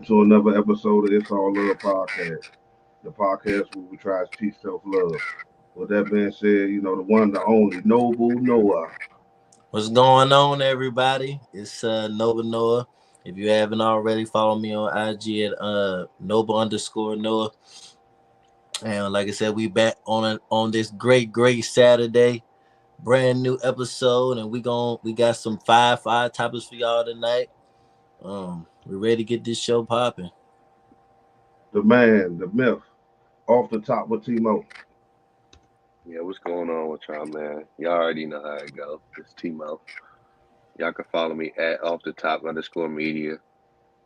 to another episode of It's All Love Podcast, the podcast where we try to teach self-love. With that being said, the one, the only, Noble Noah. What's going on, everybody? It's Nova Noah. If you haven't already, follow me on IG at Nova_Noah. And like I said, we back on this great Saturday, brand new episode, and we got some five topics for y'all tonight. We're ready to get this show popping. The man, the myth, off the top with Timo. Yeah, what's going on with y'all, man? Y'all already know how it go. It's Timo. Y'all can follow me at off the top_media.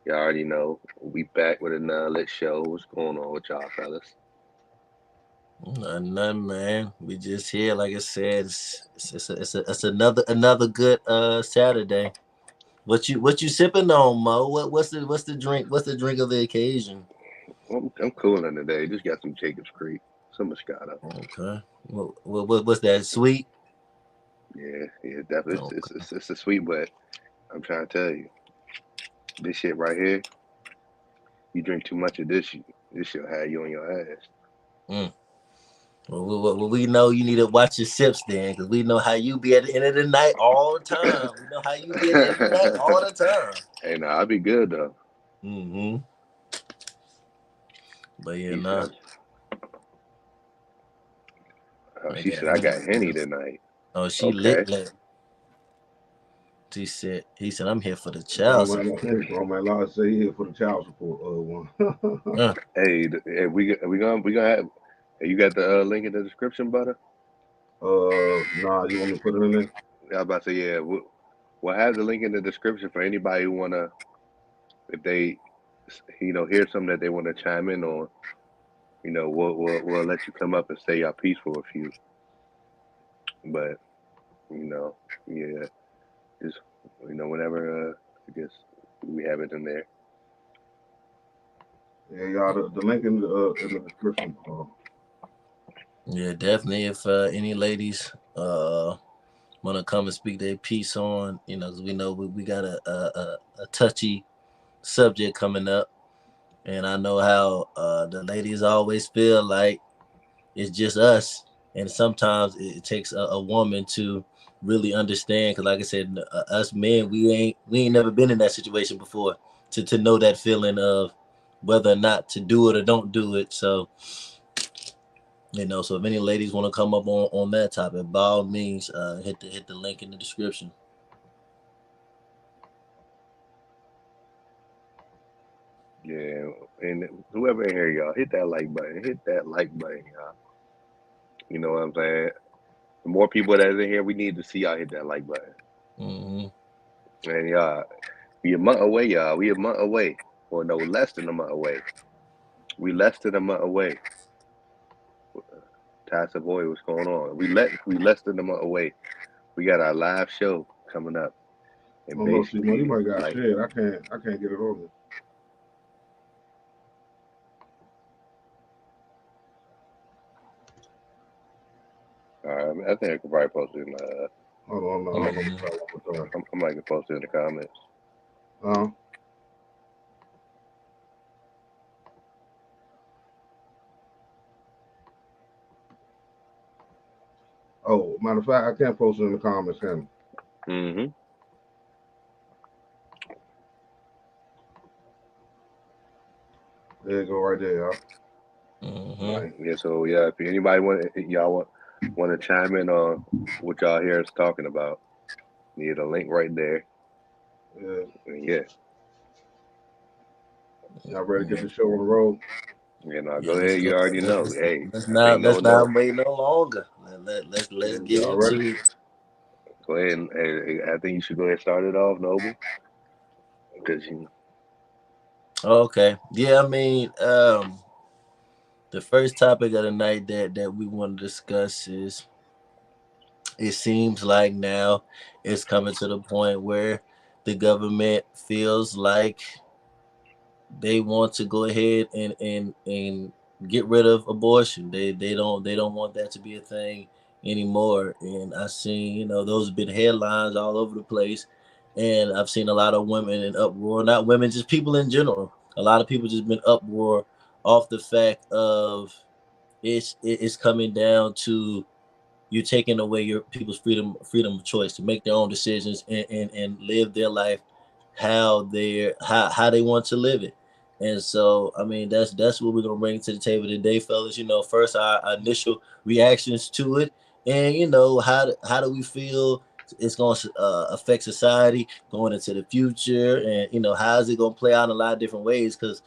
Y'all already know. We back with another lit show. What's going on with y'all, fellas? Nothing, man. We just here, like I said. It's another good Saturday. What you sipping on, Mo? What's the drink? What's the drink of the occasion? I'm cooling today. Just got some Jacob's Creek, some Moscato. Okay. What's that? Sweet? Yeah, definitely. Okay. It's a sweet, but I'm trying to tell you, this shit right here. You drink too much of this shit'll have you on your ass. Mm. Well, we know you need to watch your sips then, because we know how you be at the end of the night all the time. We know how you be at the end of the night all the time. Hey, nah, I'll be good though. Mm-hmm. But yeah, She said I got Henny tonight. Oh, she Okay. lit that. He said, I'm here for the child support. Oh man, Lord say here for the child support one. Hey, we gonna have. You got the link in the description, butter? Nah, you want me to put it in there? I was about to say, yeah. We'll have the link in the description for anybody who wanna, if they, hear something that they want to chime in on. We'll let you come up and say your piece for a few. But, yeah, just whenever I guess we have it in there. Yeah, y'all, the link in the description. Yeah, definitely. If any ladies want to come and speak their piece on, because we know we got a touchy subject coming up, and I know how the ladies always feel like it's just us, and sometimes it takes a woman to really understand. Because, like I said, us men, we ain't never been in that situation before to know that feeling of whether or not to do it or don't do it. So. So if any ladies want to come up on that topic, by all means, hit the link in the description. Yeah, and whoever in here, y'all, hit that like button. Hit that like button, y'all. You know what I'm saying? The more people that's in here, we need to see y'all hit that like button. Mm-hmm. And y'all, we a month away, y'all. We a month away. Or no, less than a month away. We less than a month away. Ty Savoy, what's going on? We less than a month away. We got our live show coming up. And basically, you might got shit. I can't get it on there. I think I could probably post it in Hold on. I might post it in the comments. Oh, matter of fact, I can't post it in the comments, can I? Mm-hmm. There you go, right there, y'all. Mm-hmm. Right. Yeah. So yeah, if anybody want to chime in on what y'all hear us talking about, need a link right there. Yeah. Y'all ready to get the show on the road? Go ahead. You already know. Hey, let's not wait no longer. Let's get into it. Go ahead and I think you should go ahead and start it off, Noble. Because Okay. Yeah, I mean, the first topic of the night that we want to discuss is, it seems like now it's coming to the point where the government feels like they want to go ahead and get rid of abortion. They don't want that to be a thing anymore. And I've seen, those have been headlines all over the place. And I've seen a lot of women in uproar, not women, just people in general, a lot of people just been uproar off the fact of it's coming down to you're taking away your people's freedom of choice to make their own decisions and live their life how they want to live it. And so, I mean, that's what we're gonna bring to the table today, fellas. First our initial reactions to it, and how do we feel it's going to affect society going into the future, and how is it going to play out in a lot of different ways? Because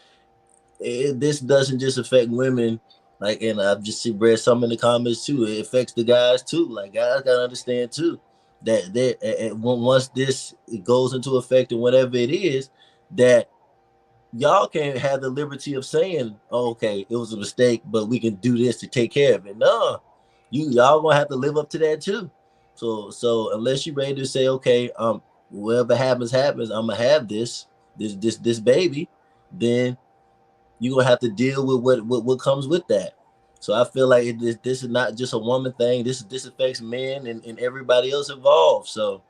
this doesn't just affect women. Like, and I've just read some in the comments too. It affects the guys too. Like, guys gotta understand too that once this goes into effect and whatever it is, that y'all can't have the liberty of saying, oh, "Okay, it was a mistake, but we can do this to take care of it." No, y'all gonna have to live up to that too. So unless you're ready to say, "Okay, whatever happens, I'm gonna have this baby," then you're gonna have to deal with what comes with that. So I feel like this is not just a woman thing. This affects men and everybody else involved. So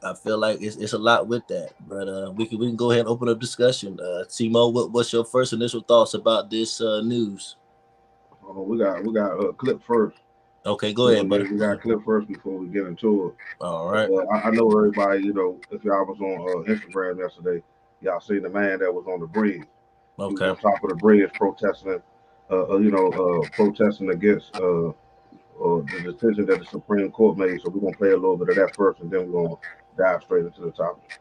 I feel like it's a lot with that. But we can go ahead and open up discussion. Timo, what's your first initial thoughts about this news? We got a clip first. Okay, go ahead, buddy. We got a clip first before we get into it. All right. I know everybody. If y'all was on Instagram yesterday, y'all seen the man that was on the bridge. Okay. He was on top of the bridge protesting. Protesting against the decision that the Supreme Court made. So we're gonna play a little bit of that first, and then we're gonna dive straight into the topic.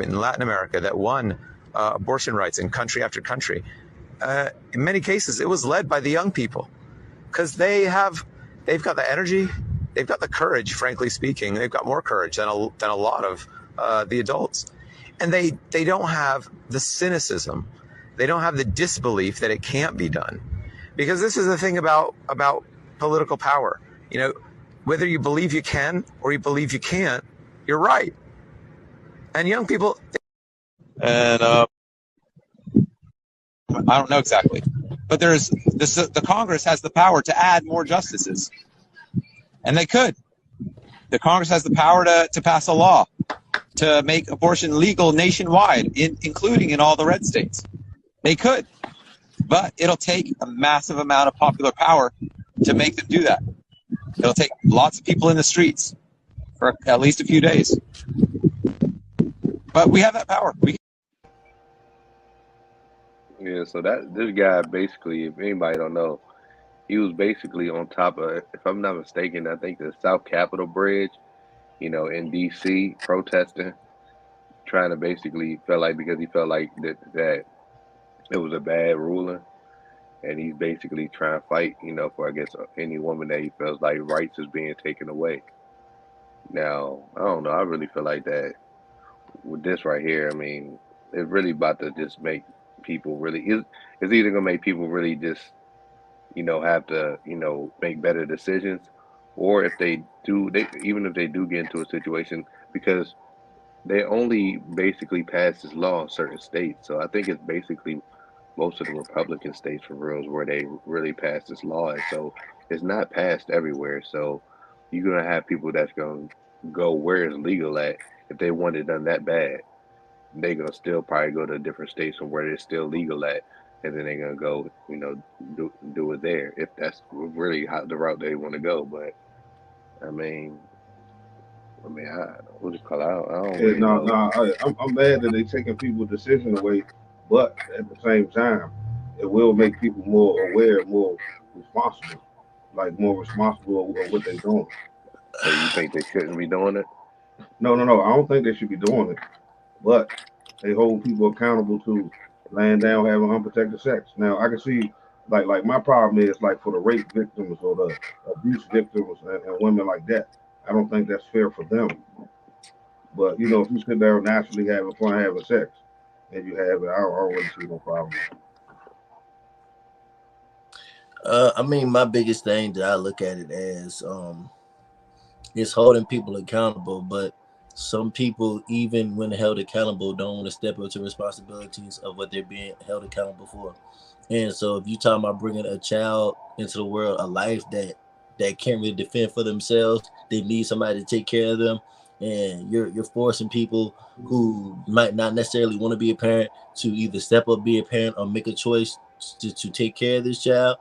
In Latin America, that won abortion rights in country after country. In many cases, it was led by the young people because they've got the energy, they've got the courage. Frankly speaking, they've got more courage than a lot of the adults, and they don't have the cynicism. They don't have the disbelief that it can't be done, because this is the thing about political power. Whether you believe you can or you believe you can't, you're right. And young people, and I don't know exactly, but there's the Congress has the power to add more justices, and they could. The Congress has the power to pass a law to make abortion legal nationwide, including in all the red states. They could, but it'll take a massive amount of popular power to make them do that. It'll take lots of people in the streets for at least a few days. But we have that power. Yeah, so this guy basically, if anybody don't know, he was basically on top of, if I'm not mistaken, I think the South Capitol Bridge, in DC, protesting, trying to basically because he felt like that it was a bad ruling, and he's basically trying to fight, for, I guess, any woman that he feels like rights is being taken away. Now, I don't know. I really feel like that with this right here, I mean, it's really about to just make people really, it's either going to make people really just, have to, make better decisions, or if they do, even if they do get into a situation, because they only basically pass this law in certain states. So I think it's basically most of the Republican states for reals where they really pass this law. And so it's not passed everywhere. So you're going to have people that's going to go where it's legal at. If they want it done that bad, they're going to still probably go to different states from where it's still legal at. And then they're going to go, do it there if that's really the route they want to go. But I mean, what do you call it? I don't really know. I'm mad that they're taking people's decision away, but at the same time, it will make people more aware, more responsible, of what they're doing. So you think they shouldn't be doing it? No. I don't think they should be doing it, but they hold people accountable to laying down having unprotected sex. Now I can see, like my problem is like for the rape victims or the abuse victims and women like that. I don't think that's fair for them. But if you sit there naturally having fun having sex, and you have it, I don't really see no problem. I mean, my biggest thing that I look at it as is holding people accountable, but some people, even when held accountable, don't want to step up to responsibilities of what they're being held accountable for. And so if you're talking about bringing a child into the world, a life that can't really defend for themselves, they need somebody to take care of them. and you're forcing people who might not necessarily want to be a parent to either step up, be a parent, or make a choice to take care of this child,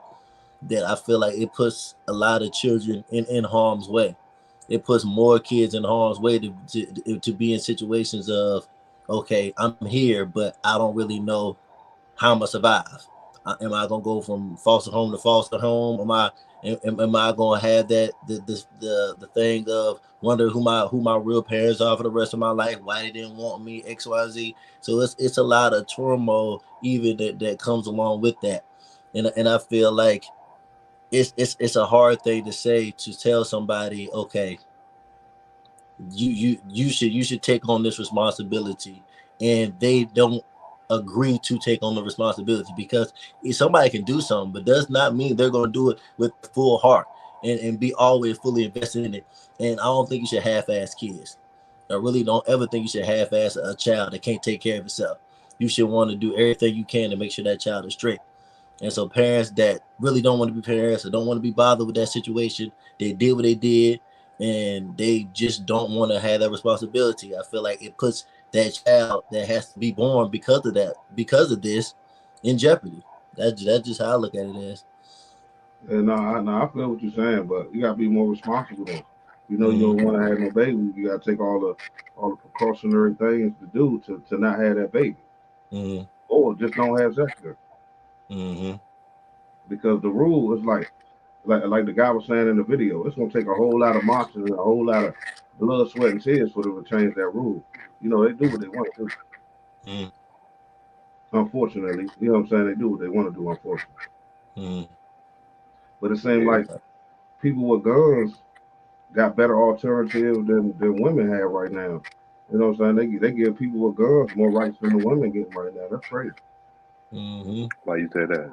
that I feel like it puts a lot of children in harm's way. It puts more kids in harm's way to be in situations of, okay, I'm here, but I don't really know how I'm gonna survive. Am I gonna go from foster home to foster home? Am I gonna have that the thing of wonder who my real parents are for the rest of my life? Why they didn't want me? XYZ. So it's a lot of turmoil even that comes along with that, and I feel like it's a hard thing to say, to tell somebody, okay, you should take on this responsibility, and they don't agree to take on the responsibility, because if somebody can do something, but does not mean they're going to do it with full heart and be always fully invested in it. And I don't think you should half-ass kids. I really don't ever think you should half-ass a child that can't take care of itself. You should want to do everything you can to make sure that child is straight. And so parents that really don't want to be parents or don't want to be bothered with that situation, they did what they did, and they just don't want to have that responsibility. I feel like it puts that child that has to be born because of that, because of this, in jeopardy. That's just how I look at it as. And I feel what you're saying, but you gotta be more responsible though. You know, you don't Mm-hmm. want to have no baby. You gotta take all the precautionary things to do to not have that baby, Mm-hmm. or just don't have sex with her. Mm-hmm. Because the rule is like the guy was saying in the video, it's gonna take a whole lot of moxie and a whole lot of blood, sweat, and tears for them to change that rule. You know, they do what they want to do. Mm-hmm. Unfortunately, you know what I'm saying? They do what they want to do, unfortunately. Mm-hmm. But it seems Yeah, like people with guns got better alternatives than women have right now. You know what I'm saying? They give people with guns more rights than the women get right now. That's crazy. Mm-hmm. why you say that?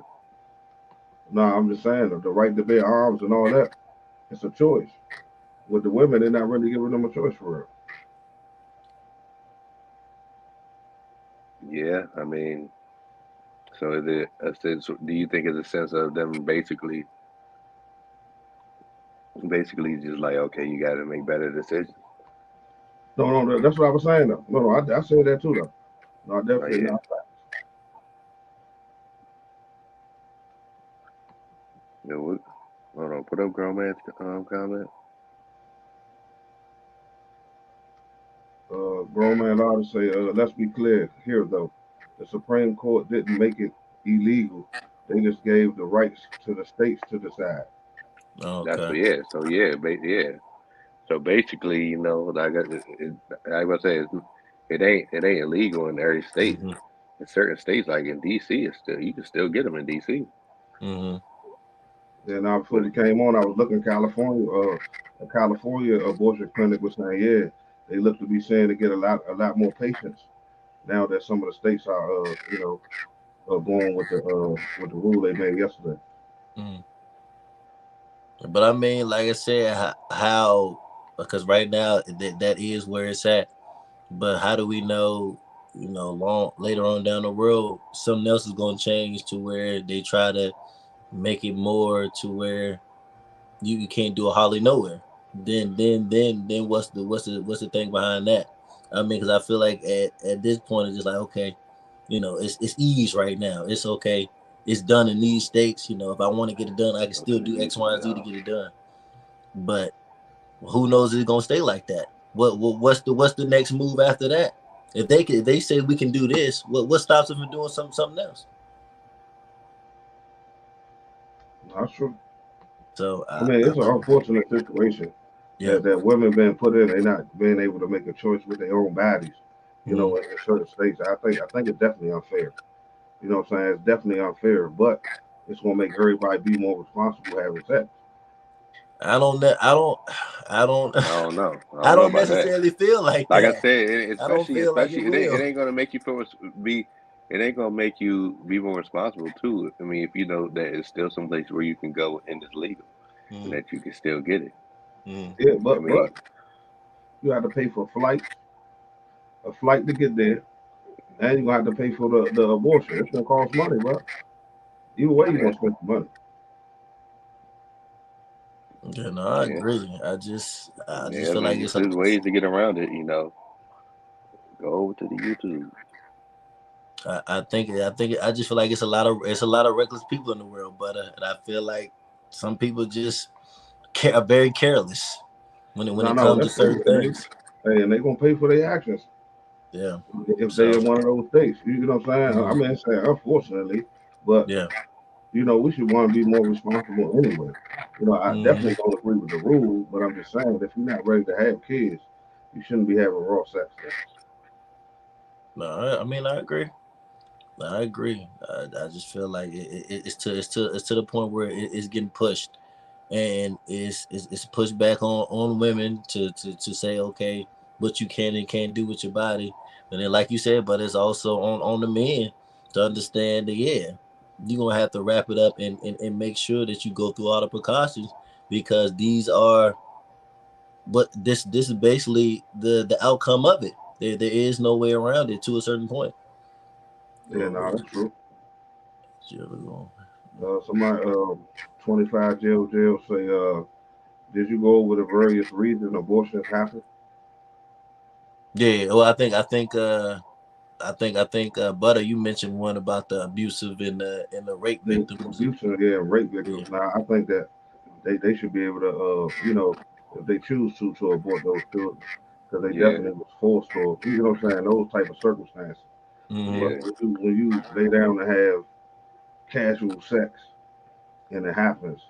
No, I'm just saying the right to bear arms and all that. It's a choice. With the women, they're not really giving them a choice for real. Yeah, I mean, so is it a sense? Do you think it's a sense of them basically just like, okay, you got to make better decisions? No, that's what I was saying though. No, I said that too though. No, I Oh definitely yeah, not. you know what? Hold on, put up grown man's comment. Grown man law to say, let's be clear here though. The Supreme Court didn't make it illegal. They just gave the rights to the states to decide. That's Okay. what, yeah. So yeah, yeah. So basically, like I was say, it ain't illegal in every state. Mm-hmm. In certain states, like in DC, it's still you can still get them in DC. Mm-hmm. Then now before But we came on, I was looking California. A California abortion clinic was saying, yeah, they look to be saying to get a lot more patients now that some of the states are, going with the rule they made yesterday. Mm-hmm. But I mean, like I said, how because right now that is where it's at. But how do we know, long later on down the road, something else is going to change to where they try to make it more to where you can't do a Holly nowhere. Then what's the thing behind that? I mean, because I feel like at this point it's just like, okay, it's ease right now. It's okay. It's done in these states. If I want to get it done, I can still do X, Y, and Z to get it done. But who knows if it's gonna stay like that? What's the next move after that? If they say we can do this, what stops them from doing something else? That's true. So I mean, it's an unfortunate situation yeah. that women been put in. They not being able to make a choice with their own bodies. You Mm-hmm. know, in certain states, I think it's definitely unfair. You know what I'm saying? It's definitely unfair, but it's gonna make everybody be more responsible having sex. I don't know. I don't. I don't know. I I don't know don't about that. necessarily feel like Like I that. said, I don't especially feel like it especially it will. ain't gonna make you be it ain't gonna make you be more responsible too. I mean, if you know that it's still some place where you can go and it's legal and Mm, that you can still get it. mm, Yeah, I but mean, you have to pay for a flight to get there, and you gonna have to pay for the abortion. It's gonna cost money, bro. Either way, you yeah, gonna spend some money. Yeah, no, I Yeah, agree. I just yeah. I feel like mean, it's there's ways to get around it. Go over to the YouTube. I just feel like it's a lot of reckless people in the world, but and I feel like some people just are very careless when No, it no, comes to that's true. certain things. And they gonna pay for their actions Yeah. if they So in one of those states. You know what I'm saying? I mhm, mean, say unfortunately, but yeah. we should want to be more responsible anyway. I Hmm. definitely don't agree with the rule, but I'm just saying if you're not ready to have kids, you shouldn't be having raw sex. No, I mean I agree. I agree. I just feel like it's to the point where it's getting pushed, and it's pushed back on women to say okay what you can and can't do with your body, and then like you said, but it's also on the men to understand that yeah, you're gonna have to wrap it up and make sure that you go through all the precautions because these are but this is basically the outcome of it. There is no way around it to a certain point. Yeah, no, that's true. Oh, Somebody 25 jail say, did you go over the various reasons abortions happen? yeah, well, I think Butter, you mentioned one about the abusive and the rape The victims. abuse and yeah, rape Yeah. victims. Now, I think that they should be able to, if they choose to abort those children, because they Yeah, definitely was forced or, what I'm saying, those type of circumstances. Hmm. But yeah. when you lay down to have casual sex and it happens,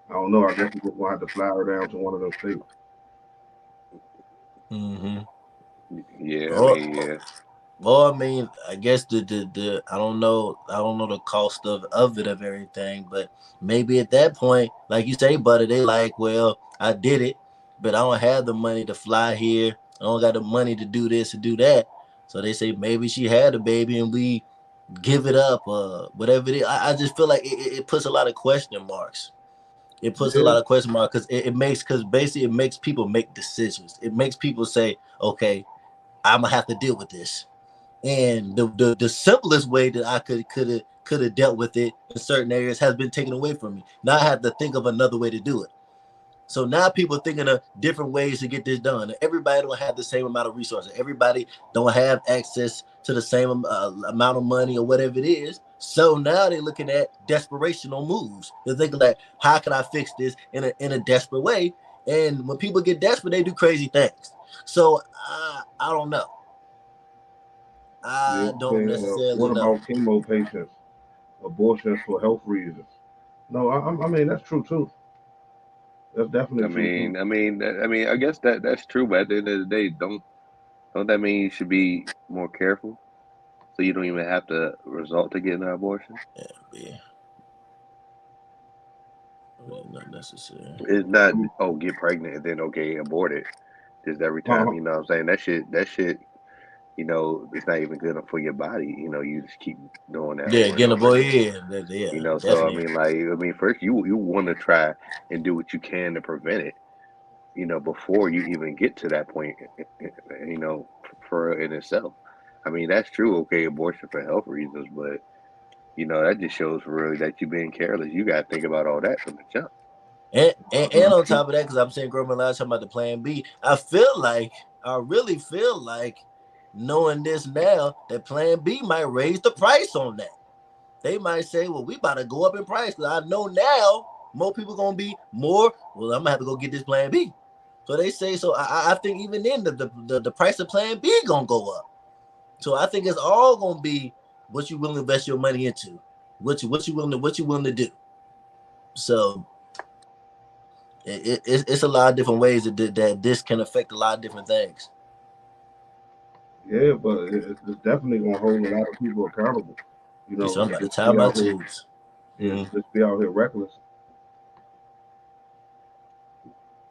I don't know. I guess we're just gonna have to fly her down to one of those states. Hmm. Yeah, I Or, mean, yeah, well, I mean, I guess the I don't know the cost of it of everything, but maybe at that point, like you say, Butter, they like, well, I did it, but I don't have the money to fly here. I don't got the money to do this and do that. So they say maybe she had a baby and we give it up, whatever it is. I just feel like it puts a lot of question marks. It puts a Yeah, lot of question marks because because basically it makes people make decisions. It makes people say, okay, I'm gonna have to deal with this. And the simplest way that I could have dealt with it in certain areas has been taken away from me. Now I have to think of another way to do it. So now people are thinking of different ways to get this done. Everybody don't have the same amount of resources. Everybody don't have access to the same amount of money or whatever it is. So now they're looking at desperational moves. They're thinking like, how can I fix this in a desperate way? And when people get desperate, they do crazy things. So I don't know. yeah. I don't necessarily What know. about chemo patients? Abortions for health reasons. No, I mean that's true too. That's definitely true too. I guess that's true. But at the end of the day, don't that mean you should be more careful so you don't even have to resort to getting an abortion? Yeah, not necessary. It's not get pregnant and then okay abort it just every time. Uh-huh. You know what I'm saying? That shit. It's not even good for your body. You just keep doing that Yeah, over and getting a over boy. again. Yeah, So I definitely. mean, first you want to try and do what you can to prevent it. Before you even get to that point. You know, for in itself. I mean, that's true. Okay, abortion for health reasons, but that just shows really that you're being careless. You got to think about all that from the jump. And on top of that, because I'm saying Grandma last talking about the plan B, I really feel like knowing this now that plan B might raise the price on that. They might say, well, we about to go up in price because I know now more people gonna be more. Well, I'm gonna have to go get this plan B. So they say so. I think even then the price of plan B gonna go up. So I think it's all gonna be what you willing to invest your money into, what you willing to do. So it's a lot of different ways that this can affect a lot of different things. Yeah, but it's definitely gonna hold a lot of people accountable. You said I'm To about to just tie be my out here, tubes. yeah, Mm-hmm. to just be out here reckless.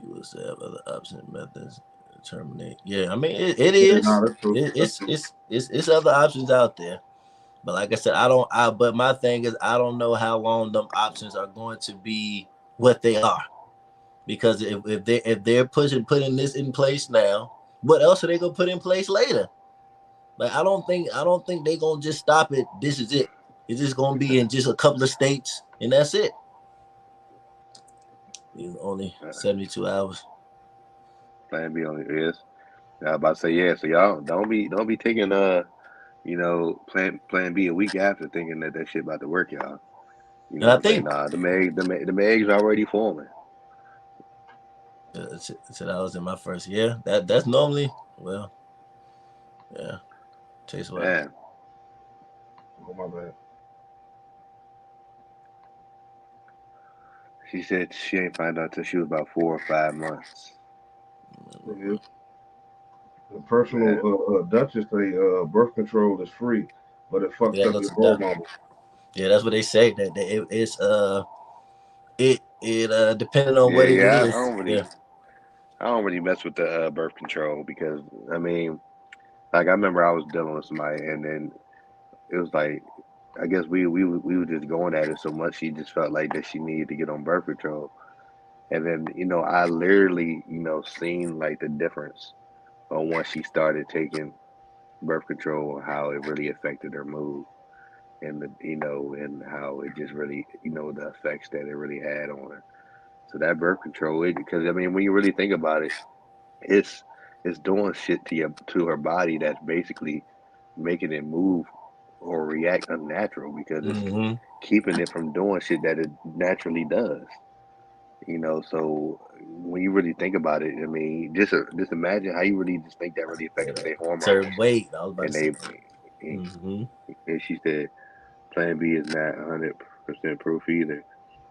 You will say other option methods terminate. Yeah, I mean it Yeah, is. no, that's true. That's true. It's other options out there. But like I said, I don't. But my thing is, I don't know how long them options are going to be what they are. Because if they're putting this in place now, what else are they gonna put in place later? Like I don't think they're gonna just stop it. This is it. It's just gonna be in just a couple of states, and that's it. It's only 72 hours. Plan B only is. I was about to say yeah. So y'all don't be taking plan B a week after thinking that shit about to work, y'all. You know And I what I'm saying? think Nah, the eggs already forming. said I was in my first year. That's normally yeah. Takes what? Damn. Oh my bad. She said she ain't find out till she was about 4 or 5 months. Yeah. The personal Man, Duchess say birth control is free, but it fucks Yeah, up go your to the doctor. hormones. Yeah, that's what they say. That it's it depending on what it yeah. is. Yeah. I don't really mess with the birth control because I mean, like I remember I was dealing with somebody and then it was like I guess we were just going at it so much she just felt like that she needed to get on birth control. And then, I literally, seen like the difference on once she started taking birth control, how it really affected her mood and and how it just really, the effects that it really had on her. So that birth control, because I mean, when you really think about it, it's it's doing shit to her body that's basically making it move or react unnatural because it's Mm-hmm. keeping it from doing shit that it naturally does. So when you really think about it, I mean, just imagine how you really just think that really affected their hormones. Certain weight. I was about to And say. they, Mm-hmm. and she said, Plan B is not 100% proof either,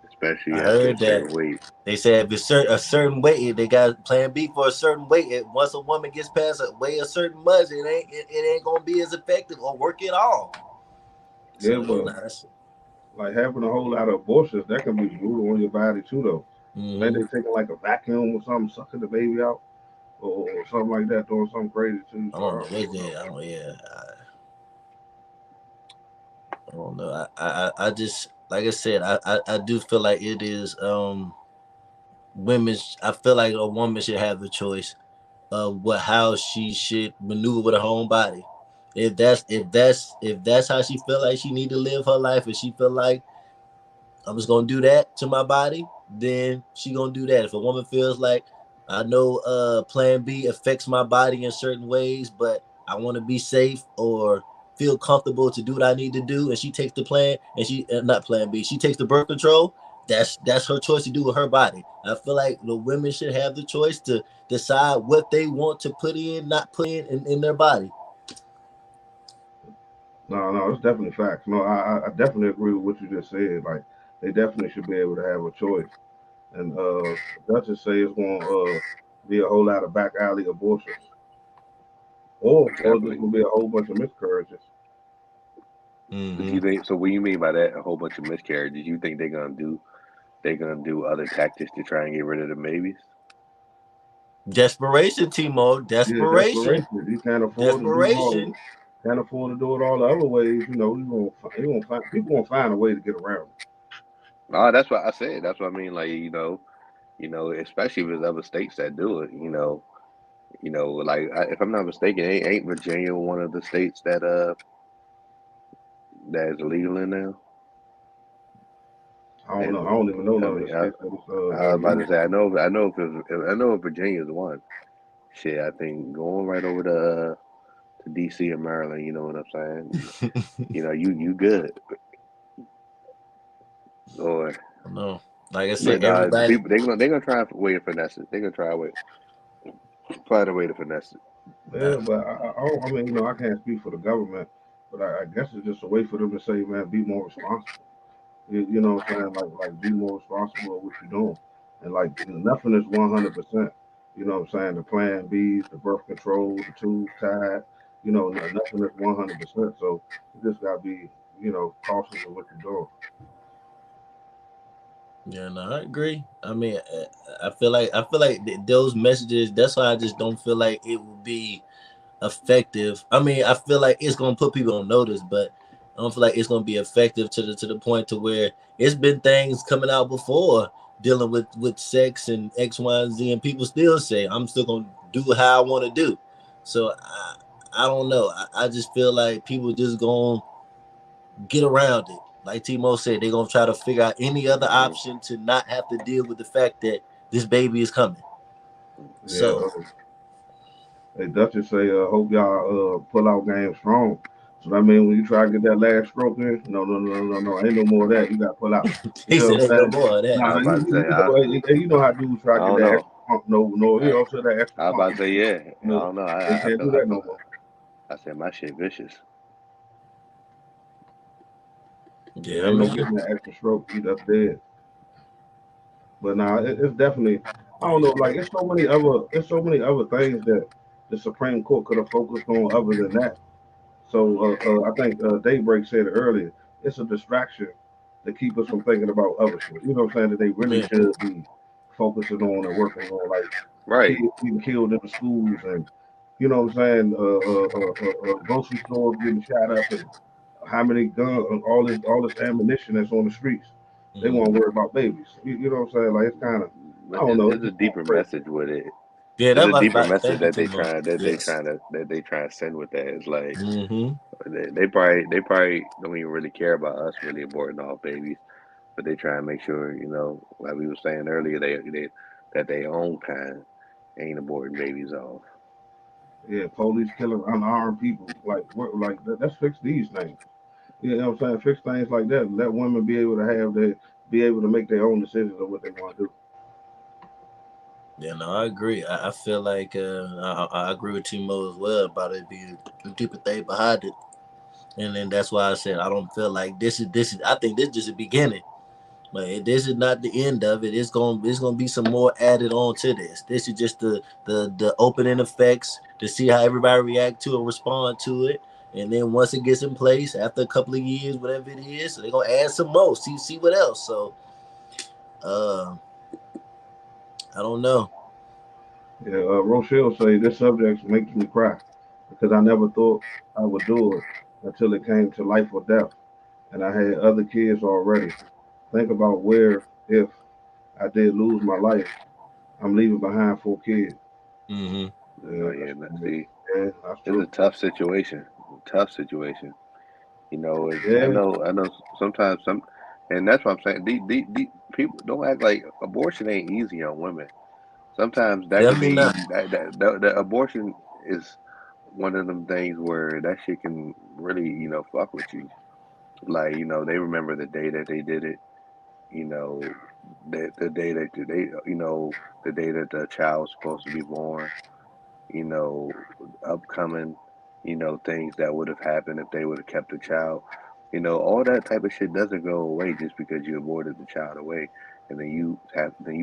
especially I after a heard that. certain weight. They said if it's a certain weight, they got Plan B for a certain weight. Once a woman gets past a weigh a certain much, it ain't gonna be as effective or work at all. Yeah, So but that's like having a whole lot of abortions, that can be brutal on your body too, though. So then mm-hmm. they taking like a vacuum or something, sucking the baby out, or something like that, doing something crazy too. I So don't know I what don't know. they. I don't. Yeah, I don't know. I just like I said. I do feel like it is women. I feel like a woman should have the choice of how she should maneuver with her own body. If that's how she feel like she need to live her life, and she feel like I'm just gonna do that to my body, then she gonna do that. If a woman feels like I know Plan B affects my body in certain ways, but I want to be safe or feel comfortable to do what I need to do, and she takes the plan and she not Plan B, she takes the birth control. That's her choice to do with her body. I feel like the women should have the choice to decide what they want to put in, not put in their body. No, no, it's definitely facts. No, I definitely agree with what you just said. Like they definitely should be able to have a choice. And Duchess say it's gonna be a whole lot of back alley abortions, or there's Definitely. gonna be a whole bunch of miscarriages. But Mm-hmm. you think so? What do you mean by that? A whole bunch of miscarriages? You think they're gonna do other tactics to try and get rid of the babies? Desperation, Timo. Yeah, Desperation. desperation. You can't afford to do all Desperation. can't afford to do it all the other ways. You gonna find people gonna find a way to get around it. No, that's what I said. That's what I mean. Like especially if there's other states that do it. Like if I'm not mistaken, ain't Virginia one of the states that is illegal in now? I don't As know. I don't even know I none of the mean, states that it's I that was are about to legal. say I know if Virginia's one. Shit, I think going right over to DC and Maryland. You know what I'm saying? You good or No, like I said, but everybody. people they gonna try a way to finesse it. They gonna try a way find a way to finesse it. Yeah, but I mean, I can't speak for the government, but I guess it's just a way for them to say, man, be more responsible. You know what I'm saying? Like be more responsible of what you're doing, and like nothing is 100%. You know what I'm saying? The Plan B's, the birth control, the tubes tied. Nothing is 100%. So you just gotta be, cautious of what you're doing. Yeah, no, I agree. I mean, I feel like those messages. That's why I just don't feel like it will be effective. I mean, I feel like it's gonna put people on notice, but I don't feel like it's gonna be effective to the point to where it's been things coming out before dealing with sex and X, Y, and Z, and people still say I'm still gonna do how I want to do. So I don't know. I just feel like people just gonna get around it. like Timo said, they're gonna try to figure out any other option to not have to deal with the fact that this baby is coming. Yeah. So Hey, Duchess say, hope y'all pull out game strong. So that means when you try to get that last stroke in, no, ain't no more of that. You got to pull out. he You know said, what "Ain't I'm no saying? more of that." I Nah, was about to say, you know how dudes try I to get don't that know. extra pump. No, I, you also that extra I was pump. about to say, yeah. I No, don't know. they can't do that no more. I said my shit vicious. Yeah, Yeah, I ain't no mean, getting that extra stroke. You just dead. But nah, it's definitely. I don't know. Like it's so many other things that the Supreme Court could have focused on other than that. So I think Daybreak said it earlier. It's a distraction to keep us from thinking about other shit. You know what I'm saying? That they really yeah, should be focusing on and working on, like Right. kids getting killed in the schools, and you know what I'm saying? Grocery stores getting shot up, and how many guns, all this ammunition that's on the streets. They mm-hmm. want to worry about babies. You know what I'm saying? Like it's kind of, I But don't know. It's there's a just kind deeper of crazy. message with it. Yeah. There's That's a what I was deeper about to message thank you, Timo. Yes. that they trying to send with that. It's like Mm-hmm. they probably don't even really care about us really aborting all babies, but they try and make sure, like we were saying earlier, they that they own kind ain't aborting babies off. Yeah, police killing unarmed people. Like, let's fix these things. You know what I'm saying? Fix things like that. Let women be able to make their own decisions of what they want to do. Yeah, no, I agree. I feel like I agree with Timo as well about it being a deeper thing behind it, and then that's why I said I don't feel like this is. I think this is just the beginning. But this is not the end of it. It's gonna be some more added on to this. This is just the opening effects to see how everybody react to and respond to it. And then once it gets in place, after a couple of years, whatever it is, they're gonna add some more. See what else. So uh I don't know. Yeah, Rochelle say this subject makes me cry because I never thought I would do it until it came to life or death, and I had other kids already. Think about where if I did lose my life, I'm leaving behind 4 kids. Mm-hmm. Oh Yeah, yeah, yeah, that's it's a true. tough situation. Tough situation. I Yeah, know, sometimes and that's what I'm saying. The people don't act like abortion ain't easy on women. Sometimes that could Definitely be not. that abortion is one of them things where that shit can really, fuck with you. Like, they remember the day that they did it, you know, the day that the day that the child was supposed to be born, you know, upcoming, things that would have happened if they would have kept the child. All that type of shit doesn't go away just because you aborted the child away, and then you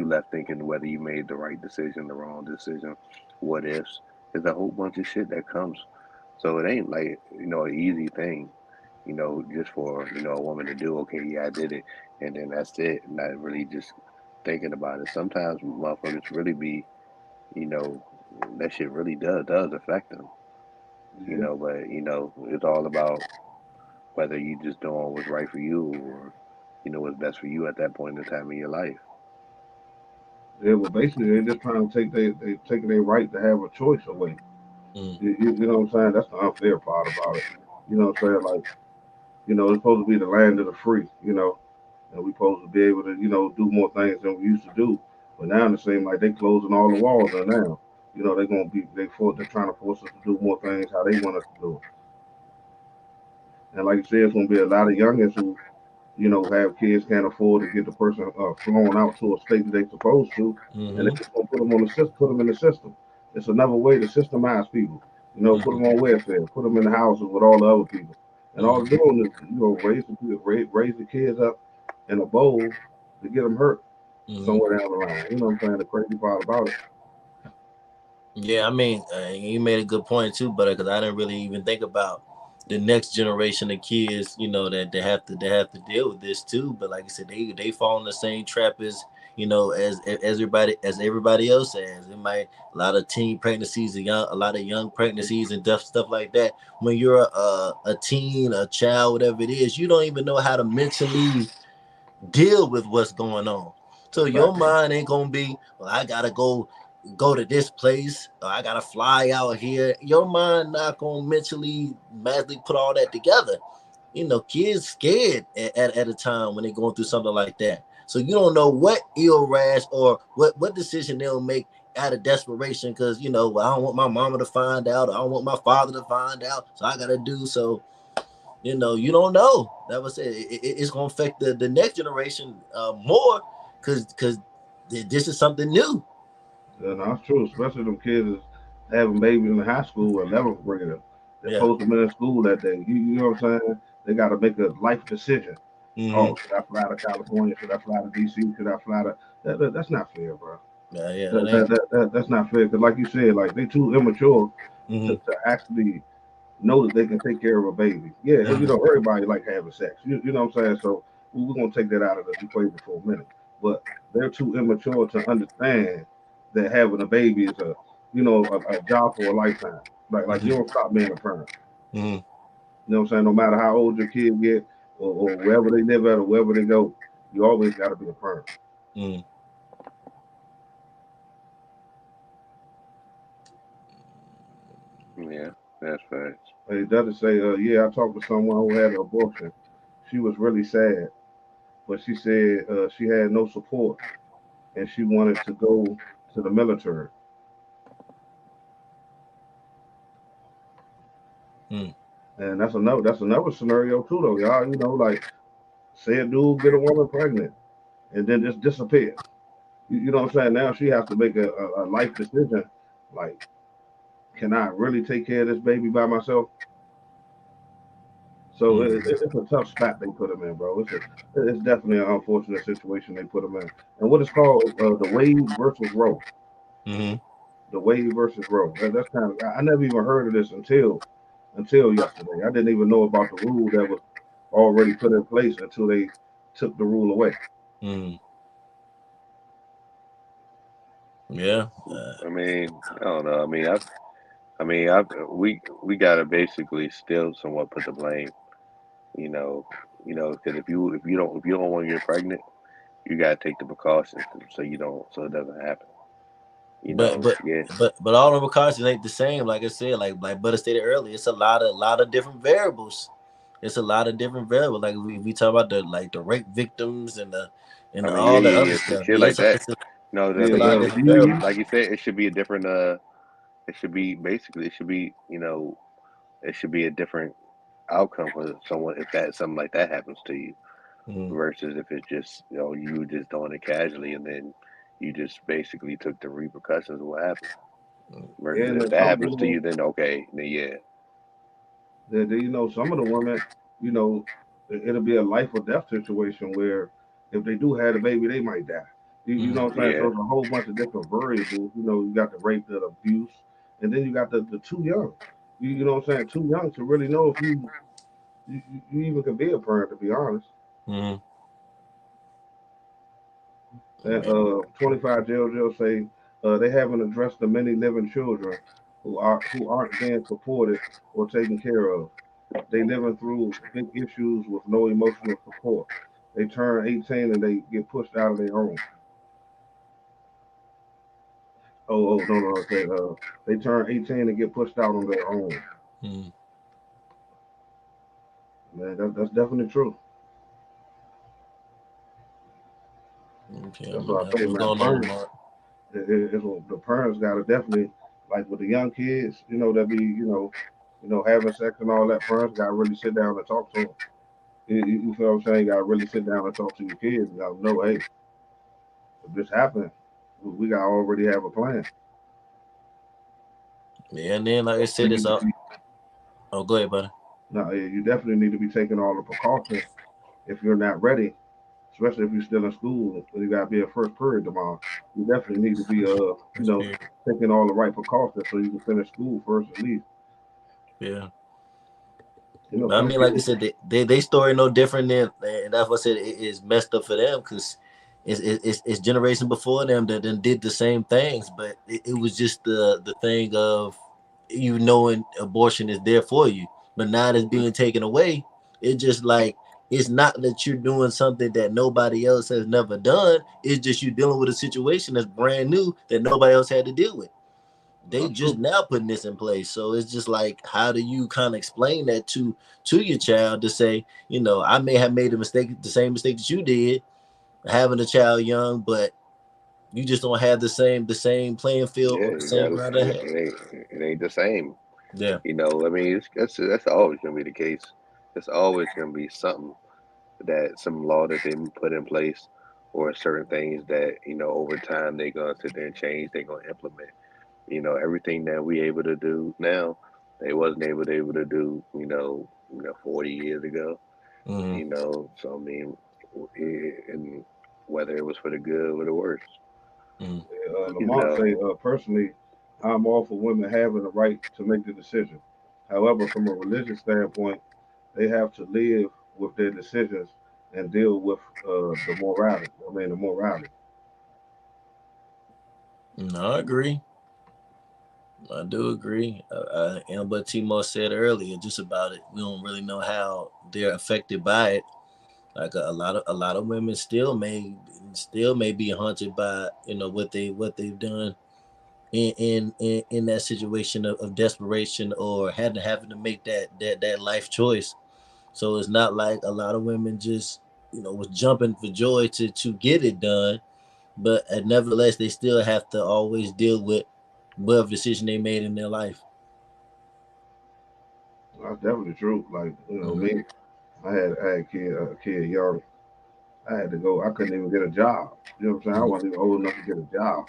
left thinking whether you made the right decision, the wrong decision, what ifs. There's a whole bunch of shit that comes. So it ain't like, an easy thing, just for, a woman to do, okay, yeah, I did it, and then that's it, not really just thinking about it. Sometimes motherfuckers really be, you know, that shit really does affect them, yeah, but it's all about whether you just doing what's right for you or what's best for you at that point in time in your life. yeah. Well, basically, they're just trying to they taking their right to have a choice away. Mm. You know what I'm saying? That's the unfair part about it. You know what I'm saying? Like, it's supposed to be the land of the free. And we supposed to be able to, do more things than we used to do. But now it seems like they closing all the walls in now. They're trying to force us to do more things how they want us to do it. And like you said, it's gonna be a lot of youngins who, have kids can't afford to get the person flown out to a state that they're supposed to, and Mm-hmm. they're just gonna put them on the system, put them in the system. It's another way to systemize people. Put them Mm-hmm. on welfare, put them in the houses with all the other people, and all they're Mm-hmm. doing is, raise the kids up in a bowl to get them hurt Mm-hmm. somewhere down the line. You know what I'm saying? The crazy part about it. Yeah, I mean, you made a good point too, but because I didn't really even think about the next generation of kids, that they have to deal with this too. But like I said, they fall in the same trap as as everybody else has. It might a lot of teen pregnancies, a lot of young pregnancies and stuff like that. When you're a teen, a child, whatever it is, you don't even know how to mentally deal with what's going on. So Right. your mind ain't gonna be, well, I gotta go to this place, or I gotta fly out here. Your mind not gonna mentally magically put all that together. kids scared at a time when they're going through something like that. So you don't know what ill rash or what decision they'll make out of desperation because, well, I don't want my mama to find out. Or I don't want my father to find out. So I got to do so. You don't know. That was it. It's going to affect the next generation more because this is something new. Yeah, no, that's true. Especially them kids is having babies in high school or 11th grader. They're supposed to be in school that day. You know what I'm saying? They got to make a life decision. Mm-hmm. Oh, should I fly to California? Should I fly to DC? Should I fly to? That's not fair, bro. That's not fair. Because, like you said, like they too immature to actually know that they can take care of a baby. Yeah, everybody like having sex. You know what I'm saying? So we're gonna take that out of the equation for a minute. But they're too immature to understand that having a baby is a job for a lifetime. Like you don't stop being a parent. Mm-hmm. You know what I'm saying? No matter how old your kid get or wherever they live at or wherever they go, you always got to be a parent. Mm. Yeah, that's right. It doesn't say, yeah, I talked to someone who had an abortion. She was really sad, but she said she had no support and she wanted to go to the military. Mm. And that's another scenario too, though, y'all. Like say a dude get a woman pregnant and then just disappear. You know what I'm saying? Now she has to make a life decision. Like, can I really take care of this baby by myself? So it's a tough spot they put him in, bro. It's definitely an unfortunate situation they put him in. And what is called the Wade versus Roe. Mm-hmm. The Wade versus Roe. That's kind of I never even heard of this until yesterday. I didn't even know about the rule that was already put in place until they took the rule away. Mm. Yeah. I mean, I don't know. We gotta basically still somewhat put the blame. Because if you don't want to get pregnant, you gotta take the precautions so it doesn't happen. Yeah. But all the precautions ain't the same. Like I said, like Butter stated earlier, it's a lot of different variables. It's a lot of different variables. Like we talk about the rape victims and all the other stuff. Shit like that. No, a lot of different variables. like you said, it should be a different. It should be basically. It should be. It should be a different outcome for someone if something like that happens to you, versus if it's just you were just doing it casually and then you just basically took the repercussions of what happened. Versus if that happens to you, then okay, then yeah. Some of the women, it'll be a life or death situation where if they do have a baby, they might die. You know what I'm saying? Yeah. So it's a whole bunch of different variables. You got the rape, the abuse, and then you got the too young. You know what I'm saying? Too young to really know if you even can be a parent, to be honest. Mm-hmm. And 25 jail say they haven't addressed the many living children who aren't being supported or taken care of. They living through big issues with no emotional support. They turn 18 and they get pushed out of their home. Oh no. They turn 18 and get pushed out on their own. Mm-hmm. Man, that's definitely true. Okay, that's what I say, man. The parents got to definitely, like with the young kids, that be, having sex and all that. Parents got to really sit down and talk to them. You feel what I'm saying? You got to really sit down and talk to your kids. You got to know, hey, if this happened, we got to already have a plan. Yeah, and then like I said, it's up. Oh, go ahead, buddy. No, you definitely need to be taking all the precautions if you're not ready, especially if you're still in school and you got to be a first period tomorrow. You definitely need to be, taking all the right precautions so you can finish school first at least. Yeah. I mean, like I said, they story no different than, and that's what I said. It's messed up for them because it's generation before them that then did the same things, but it was just the thing of knowing abortion is there for you, but now it's being taken away. It's just like it's not that you're doing something that nobody else has never done. It's just you dealing with a situation that's brand new that nobody else had to deal with. they just now putting this in place. So it's just like, how do you kind of explain that to your child to say, I may have made the same mistake that you did, having a child young, but you just don't have the same playing field Yeah, or the you same got ground to have. it ain't the same. Yeah. I mean, that's always gonna be the case. There's always gonna be something that some law that they put in place, or certain things that over time they gonna sit there and change. They're gonna implement. Everything that we able to do now, they wasn't able to do. 40 years ago. Mm-hmm. So I mean, and whether it was for the good or the worse. You Lamont know, say, personally, I'm all for women having the right to make the decision. However, from a religious standpoint, they have to live with their decisions and deal with the morality. I mean, the morality. No, I agree. I do agree. And what Timo said earlier, just about it, we don't really know how they're affected by it. Like a lot of women still may be haunted by what they've done in that situation of desperation, or having to make that life choice. So it's not like a lot of women just was jumping for joy to get it done, but nevertheless they still have to always deal with whatever decision they made in their life. That's definitely true. Like Mm-hmm. me, I had a kid young. I had to go. I couldn't even get a job. You know what I'm saying? I wasn't even old enough to get a job.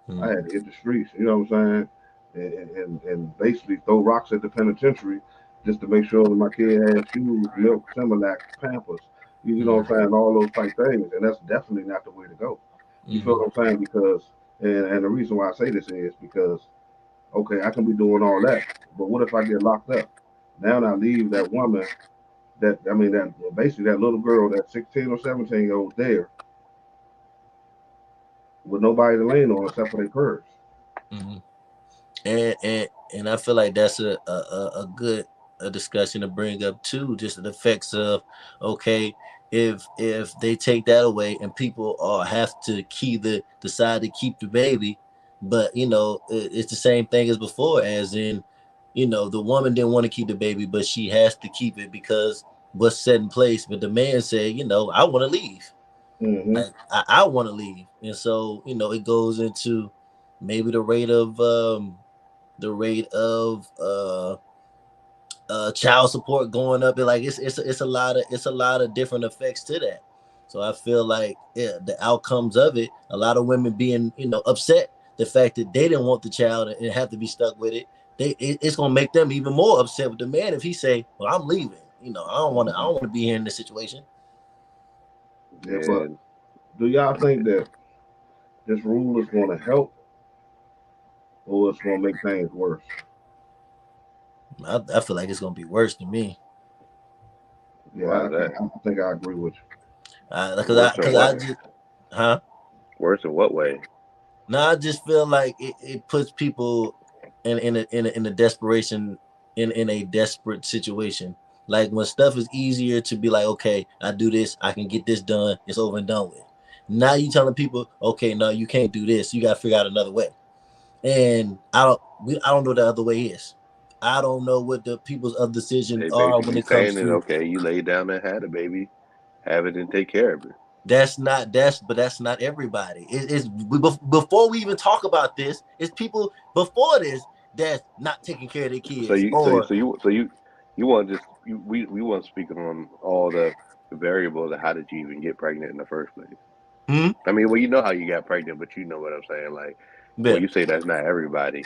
I Mm-hmm. had to hit the streets. You know what I'm saying? And basically throw rocks at the penitentiary just to make sure that my kid had shoes, milk, Similac, Pampers. You know what I'm saying? All those type things. And that's definitely not the way to go. You feel Mm-hmm. what I'm saying? Because and the reason why I say this is because okay, I can be doing all that, but what if I get locked up? Now I leave that woman that basically that little girl, that 16 or 17-year old there with nobody to lean on except for their purse. Mm-hmm. And I feel like that's a good discussion to bring up too, just the effects of, okay, if they take that away and people have to decide to keep the baby, but it's the same thing as before, as in, the woman didn't want to keep the baby, but she has to keep it because what's set in place. But the man said, I want to leave. Mm-hmm. Like I want to leave, and so it goes into maybe the rate of child support going up, and like it's a lot of different effects to that. So I feel like, yeah, the outcomes of it, a lot of women being upset, the fact that they didn't want the child and have to be stuck with it, it's gonna make them even more upset with the man if he say, well, I'm leaving. I don't want to be here in this situation. Yeah, but and do y'all think that this rule is going to help or it's going to make things worse? I feel like it's gonna be worse than me. why Yeah, is that I think I agree with Because I worse in because I what just huh worse in what way? No, I just feel like it puts people in a desperation, in a desperate situation. Like when stuff is easier to be like, okay, I do this, I can get this done, it's over and done with. Now you telling people, okay, no, you can't do this. You got to figure out another way. And I don't know what the other way is. I don't know what the people's other decisions They are when basically it comes saying that to. okay, you lay down and had a baby, have it and take care of it. That's not everybody. It's before we even talk about this, it's people before this that's not taking care of their So kids, you so you or so you so you you want just you we want to speak on all the variables of how did you even get pregnant in the first place? hmm? I mean, well, you know how you got pregnant, but you know what I'm saying. Like when Yeah, you say that's not everybody,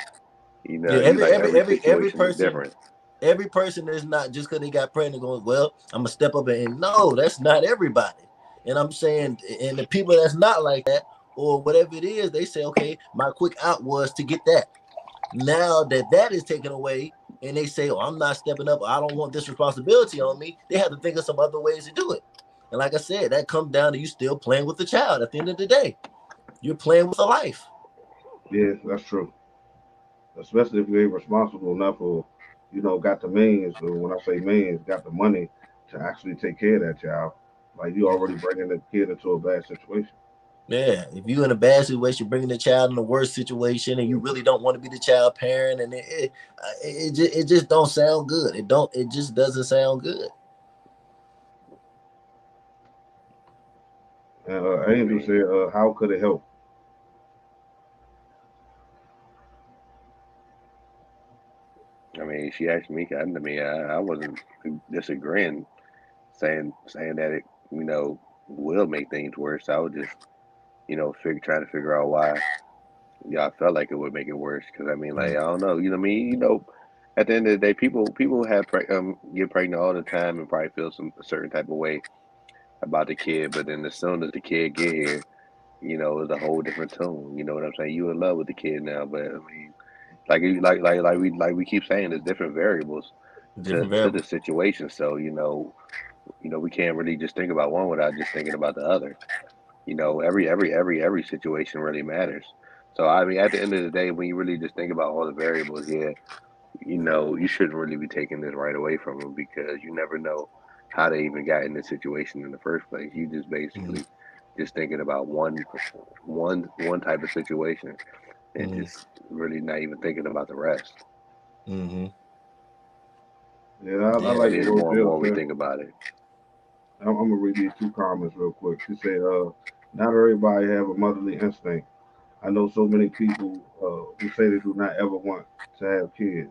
yeah. you Every like every every every every situation is person, different. every person is not just because they got pregnant going. Well, I'm gonna step up and no, that's not everybody. And I'm saying, and the people that's not like that, or whatever it is, they say, okay, my quick out was to get that. Now that is taken away, and they say, "Oh, I'm not stepping up. I don't want this responsibility on me." They have to think of some other ways to do it. And like I said, that comes down to you still playing with the child. At the end of the day, you're playing with a life. you. Yeah, that's true. Especially if you ain't responsible enough or, got the means, or when I say means, got the money to actually take care of that child. Like you already bringing the kid into a bad situation. Yeah, if you're in a bad situation, bringing the child in a worse situation, and you really don't want to be the child parent, and it just don't sound good. It just doesn't sound good. I Angel mean, said, "How could it help?" she asked me. I wasn't disagreeing, saying that it, will make things worse. I was just, trying to figure out why y'all felt like it would make it worse. Because like, I don't know. At the end of the day, people get pregnant all the time and probably feel a certain type of way about the kid. But then as soon as the kid get here, it's a whole different tune. You know what I'm saying? You in love with the kid now, but like we keep saying, there's different variables Different to variable. the situation. So we can't really just think about one without just thinking about the other. Every situation really matters. So at the end of the day, when you really just think about all the variables, yeah, you shouldn't really be taking this right away from them because you never know how they even got in this situation in the first place. You just basically just thinking about one type of situation and Mm-hmm. just really not even thinking about the rest. Mm-hmm. Yeah, I Yeah. But like then what the more and Roselle more we said. think about it, I'm gonna read these two comments real quick. She said, "Not everybody have a motherly instinct. I know so many people who say they do not ever want to have kids.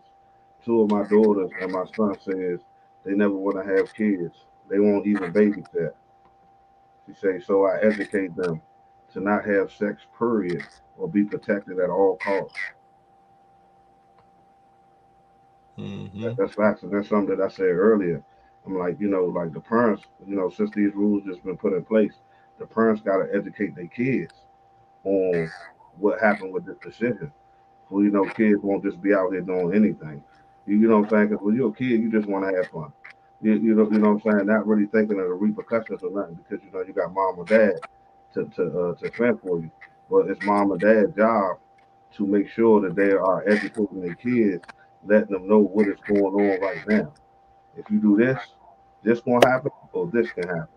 Two of my daughters and my son says they never want to have kids. They won't even babysit." She says, "So I educate them to not have sex, period, or be protected at all costs." Mm-hmm. That's facts, and that's something that I said earlier. I'm like, like the parents, since these rules just been put in place, the parents got to educate their kids on what happened with this decision. So kids won't just be out here doing anything. You know what I'm saying? Because when you're a kid, you just want to have fun. You know what I'm saying? Not really thinking of the repercussions or nothing because you got mom or dad to fend for you. But it's mom or dad's job to make sure that they are educating their kids, letting them know what is going on right now. If you do this gonna happen, or this can happen.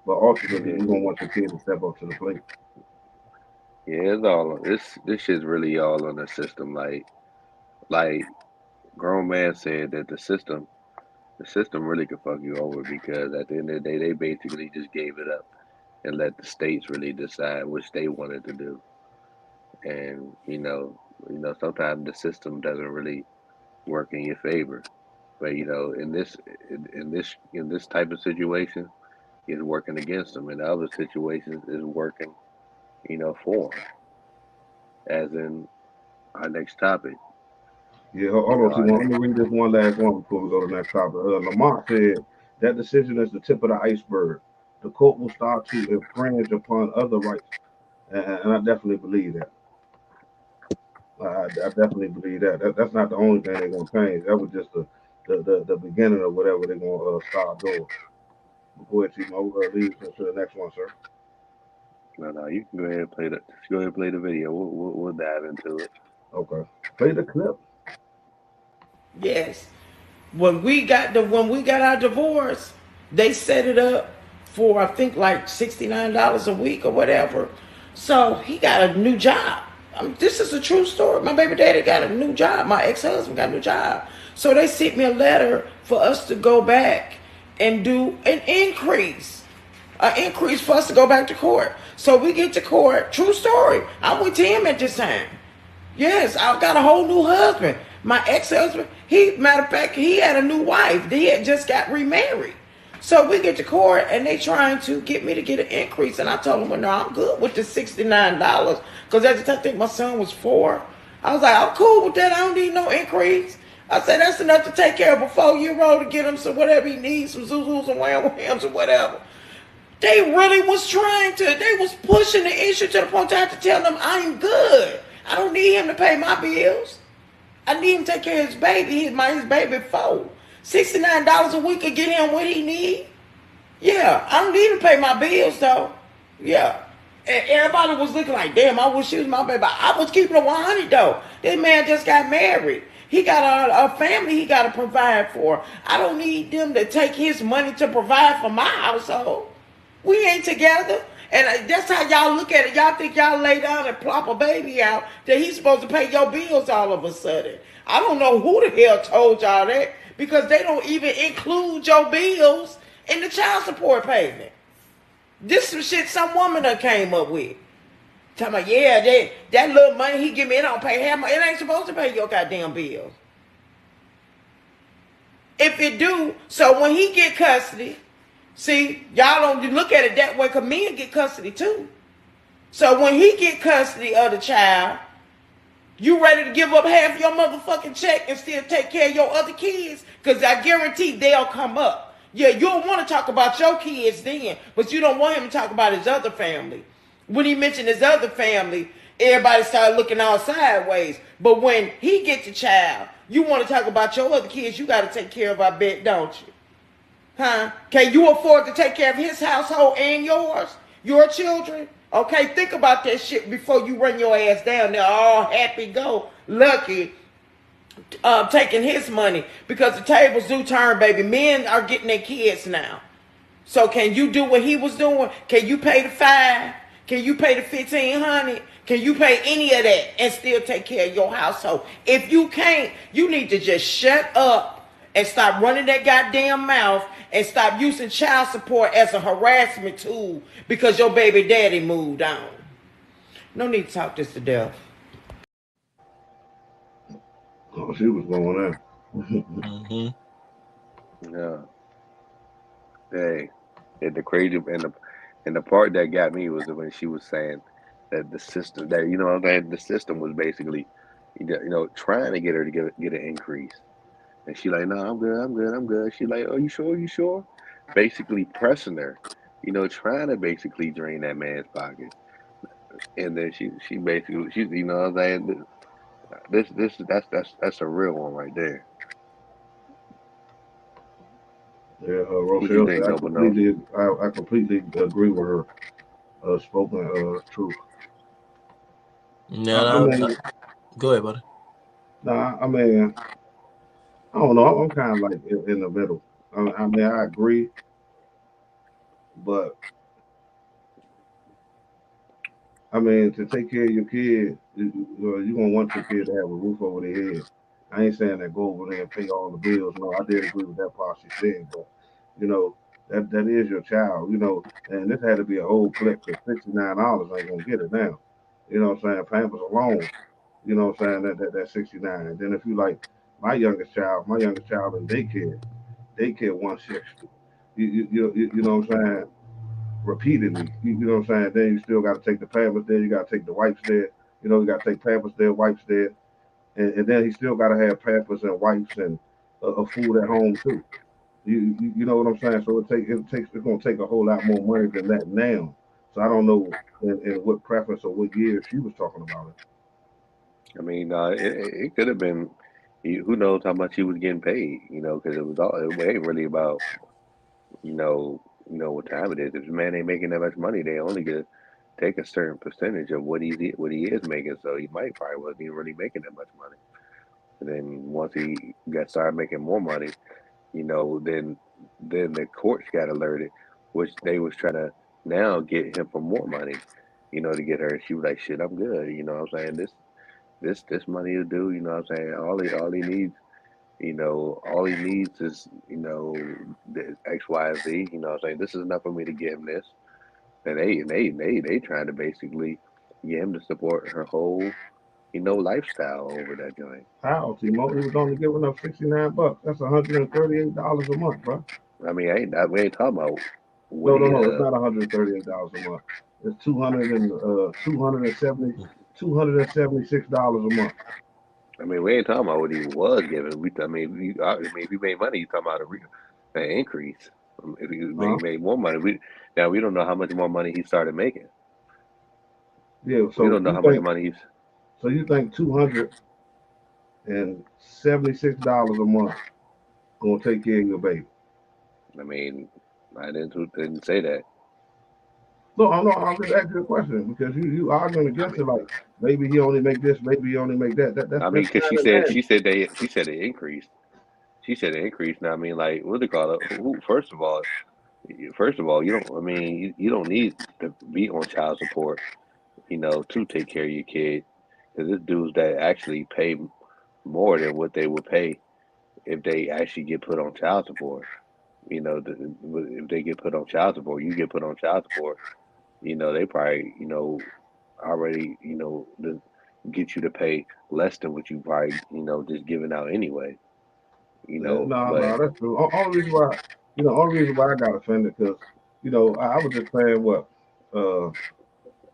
But ultimately, yeah, you're gonna want your kid to step up to the plate. yeah, it's all this shit's really all on the system. Like grown man said that the system really could fuck you over because at the end of the day, they basically just gave it up and let the states really decide which they wanted to do. And sometimes the system doesn't really work in your favor. But in this type of situation, it's working against them. In other situations, it's working, for them. As in our next topic, Yeah, hold on, our T1. Let next. me read this one last one before we go to the next topic. Lamont said that decision is the tip of the iceberg. The court will start to infringe upon other rights, and I definitely believe that. I definitely believe that's not the only thing they're gonna change. That was just the beginning of whatever they're gonna start doing. Go ahead, T1. Lead us to the next one, sir. No, no, you can go ahead and play the video. We'll dive into it. Okay, play the clip. Yes. When we got our divorce, they set it up for I think like $69 a week or whatever. So he got a new job. This is a true story. My baby daddy got a new job. My ex-husband got a new job. So they sent me a letter for us to go back and do an increase for us to go back to court. So we get to court. True story. I went to him at this time. Yes, I got a whole new husband. My ex-husband, matter of fact, he had a new wife. They had just got remarried. So we get to court and they trying to get me to get an increase. And I told them, well, no, I'm good with the $69. Because at the time, I think my son was 4. I was like, I'm cool with that. I don't need no increase. I said, that's enough to take care of a 4-year-old to get him some whatever he needs, some Zuzus and Wham Whams or whatever. They really was they was pushing the issue to the point I had to tell them I'm good. I don't need him to pay my bills. I need him to take care of his baby. His baby 4. $69 a week to get him what he need. Yeah, I don't need him to pay my bills though. Yeah. And everybody was looking like, damn, I wish she was my baby. I was keeping it 100 though. This man just got married. He got a family he got to provide for. I don't need them to take his money to provide for my household. We ain't together. And that's how y'all look at it. Y'all think y'all lay down and plop a baby out that he's supposed to pay your bills all of a sudden. I don't know who the hell told y'all that because they don't even include your bills in the child support payment. This some shit some woman done came up with. Talking about, yeah, that little money he give me, it don't pay half my, it ain't supposed to pay your goddamn bills. If it do, so when he get custody, see, y'all don't look at it that way because men get custody too. So when he get custody of the child, you ready to give up half your motherfucking check and still take care of your other kids? Because I guarantee they'll come up. Yeah, you'll want to talk about your kids then, but you don't want him to talk about his other family. When he mentioned his other family, everybody started looking all sideways. But when he gets a child, you want to talk about your other kids, you got to take care of, I bet, don't you? Huh? Can you afford to take care of his household and yours? Your children? Okay, think about that shit before you run your ass down there all happy go lucky taking his money. Because the tables do turn, baby. Men are getting their kids now. So can you do what he was doing? Can you pay the $5,000? Can you pay the $1,500? Can you pay any of that and still take care of your household? If you can't, you need to just shut up and stop running that goddamn mouth and stop using child support as a harassment tool because your baby daddy moved on. No need to talk this to death. Oh, she was going there. Mm-hmm. Yeah. Hey, and the crazy and the part that got me was when she was saying that the system that you know what I'm saying, the system was basically trying to get her to get an increase. And she like, no, I'm good, I'm good, I'm good. She like, oh, you sure, you sure? Basically pressing her, trying to basically drain that man's pocket. And then she basically she's what I'm saying, that's a real one right there. Yeah, What you Rochelle said, think, Noble? No. I completely agree with her spoken truth. I No, mean, go ahead, buddy. I mean, I don't know. I'm kind of like in the middle. I mean, I agree, but I mean, to take care of your kid, you're gonna want your kid to have a roof over their head. I ain't saying that go over there and pay all the bills. No, I did agree with that part she said, but you know, that is your child. And this had to be a whole clip because $69 ain't gonna get it now. You know what I'm saying? Pampers alone. You know what I'm saying? That's 69. And then if you like my youngest child in daycare 160. You know what I'm saying? Repeatedly. You know what I'm saying? Then you still got to take the Pampers there. You got to take the wipes there. You got to take Pampers there, wipes there, and then he still got to have Pampers and wipes and food at home too. You know what I'm saying? So it's gonna take a whole lot more money than that now. So I don't know in what preference or what year she was talking about it. I mean, it could have been. Who knows how much he was getting paid? Because it ain't really about what time it is. If the man ain't making that much money, they only get take a certain percentage of what he is making. So he might probably wasn't even really making that much money. And then once he got started making more money, then the courts got alerted, which they was trying to now get him for more money, to get her. She was like, "Shit, I'm good." You know what I'm saying? This money is due. You know what I'm saying? All he needs. All he needs is, the X, Y, and Z. You know what I'm saying? This is enough for me to get him this. And they trying to basically get him to support her whole, lifestyle over that joint. How, Timo? He was only giving up $69. That's $138 a month, bro. I mean, we ain't talking about what No. It's not $138 a month. It's 276 dollars a month. I mean, we ain't talking about what he was giving. If he made money, you talking about an increase. If he Huh? made more money, we don't know how much more money he started making. Yeah. We So don't know you how much think money he's. so you think $276 a month gonna take care of your baby? I mean, I didn't say that. No, I'm just asking you a question because you arguing I against mean, it like maybe he only make this, maybe he only make that. That's because kind of nasty. she said they increased. She said it increased. Now, I mean, like, what do they call it? First of all, First of all, you don't. I mean, you don't need to be on child support, to take care of your kid. Because there's dudes that actually pay more than what they would pay if they actually get put on child support. If they get put on child support, you get put on child support. They probably, already, get you to pay less than what you probably, just giving out anyway. No, But that's true. Only reason why, only reason why I got offended because, I was just paying what, uh,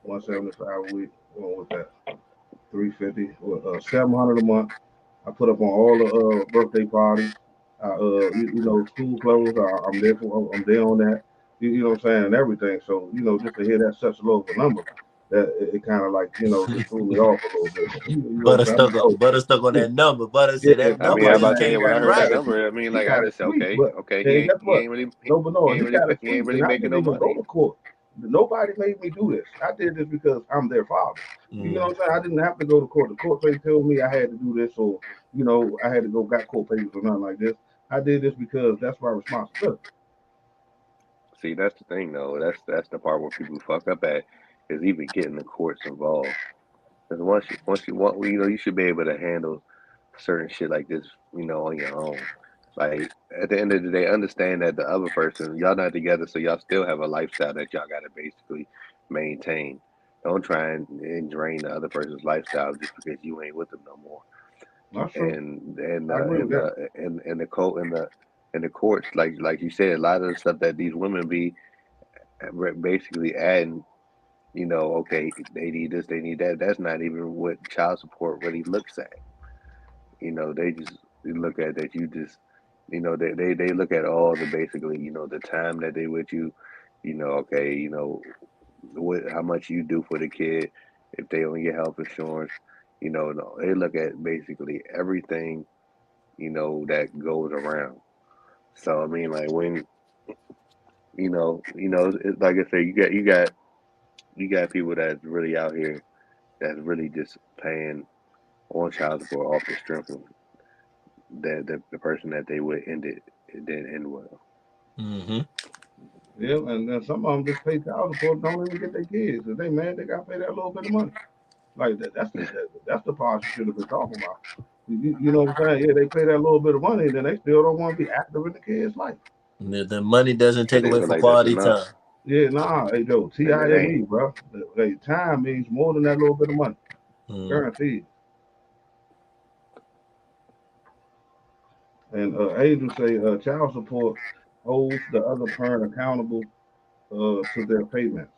175 a week. What was that? 350, 700 a month. I put up on all the birthday parties. School clothes. I'm there for. I'm there on that. You know what I'm saying, and everything. So just to hear that such a low of a number, that it kind of like just threw me off a little bit. You know what I'm saying? I'm like, oh, Butter stuck on yeah, that number. Butter yeah, said that I no, mean, number I no, just about to say can't when I be heard that right. number, I mean, he like I got it just said, sweet, okay, but okay, and guess he what? ain't really No, but no, he got it he ain't sweet, really and I making didn't no even go money. to court. Nobody made me do this. I did this because I'm their father. You know Mm. what I'm saying? I didn't have to go to court. The court ain't tell me I had to do this or I had to go got court papers or nothing like this. I did this because that's my responsibility. See, that's the thing, though. That's the part where people fuck up at is even getting the courts involved. Because once you want, you should be able to handle certain shit like this, on your own. Like at the end of the day, understand that the other person, y'all not together, so y'all still have a lifestyle that y'all gotta basically maintain. Don't try and drain the other person's lifestyle just because you ain't with them no more. That's true. And I agree with that. the co in the courts, like you said, a lot of the stuff that these women be basically adding. Okay, they need this, they need that. That's not even what child support really looks at. They just look at that you just, they look at all the basically, the time that they with you, okay, how much you do for the kid, if they on your health insurance, no, they look at basically everything, that goes around. So I mean, like when, it's like I say, you got people that's really out here that's really just paying on child support off the strength of the person that they would end it didn't end well. Mm-hmm. Yeah, and then some of them just pay child support, don't even get their kids. If they mad, they got to pay that little bit of money. Like that. That's the part you should have been talking about. You know what I'm saying? Yeah, they pay that little bit of money, and then they still don't want to be active in the kid's life. The money doesn't Cause take they away feel from like that's quality enough, time. Yeah, nah, hey Joe, and it ain't. TIME, bro. Hey, time means more than that little bit of money, Mm. guaranteed. And Angel say child support holds the other parent accountable to their payments.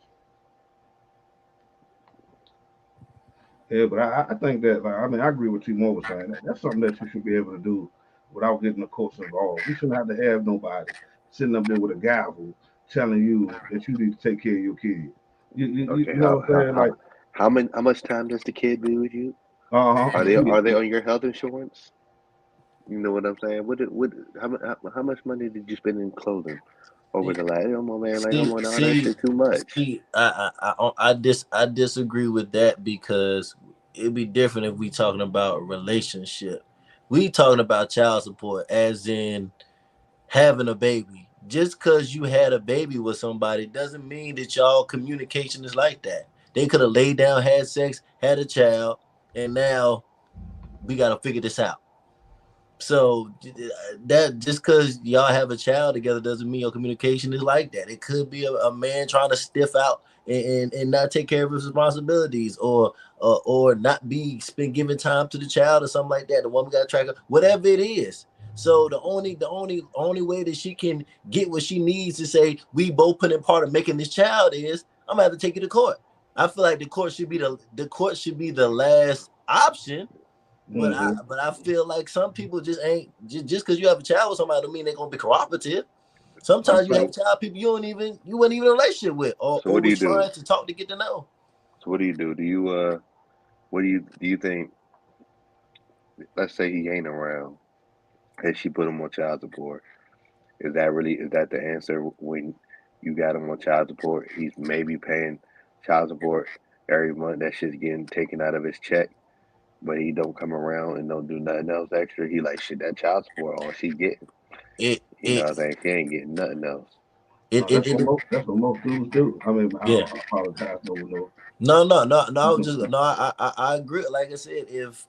Yeah, but I think that like, I mean I agree with T-Mo was saying that that's something that you should be able to do without getting the courts involved. We shouldn't have to have nobody sitting up there with a gavel telling you that you need to take care of your kid. Okay, You know what I'm saying? Like, how much time does the kid be with you? uh huh. Are they on your health insurance? You know what I'm saying? How much money did you spend in clothing over the last? Come on, man, like See, come on, all that see, shit too much. see. I disagree with that because it'd be different if we talking about a relationship. We talking about child support, as in having a baby. Just because you had a baby with somebody doesn't mean that y'all communication is like that. They could have laid down, had sex, had a child, and now we got to figure this out. So that just because y'all have a child together doesn't mean your communication is like that. It could be a man trying to stiff out and not take care of his responsibilities, or not be spend giving time to the child or something like that. The woman got to track her, whatever it is. So the only way that she can get what she needs to say we both put in part of making this child is I'm gonna have to take you to court. I feel like the court should be the last option, but I Hmm. but I feel like some people just ain't just because you have a child with somebody don't mean they're gonna be cooperative. That's Sometimes you have true. child people you weren't even in a relationship with, or, So or what do was you do? trying to talk to get to know. So what do you do? What do you think? Let's say he ain't around, and she put him on child support. Is that the answer when you got him on child support? He's maybe paying child support every month. That shit's getting taken out of his check, but he don't come around and don't do nothing else extra. He like shit that child support all she getting. It You know it what I'm saying? She ain't getting nothing else. It, it, it That's what most dudes do. I mean, yeah. I apologize, no. No. I was just no. I agree. Like I said,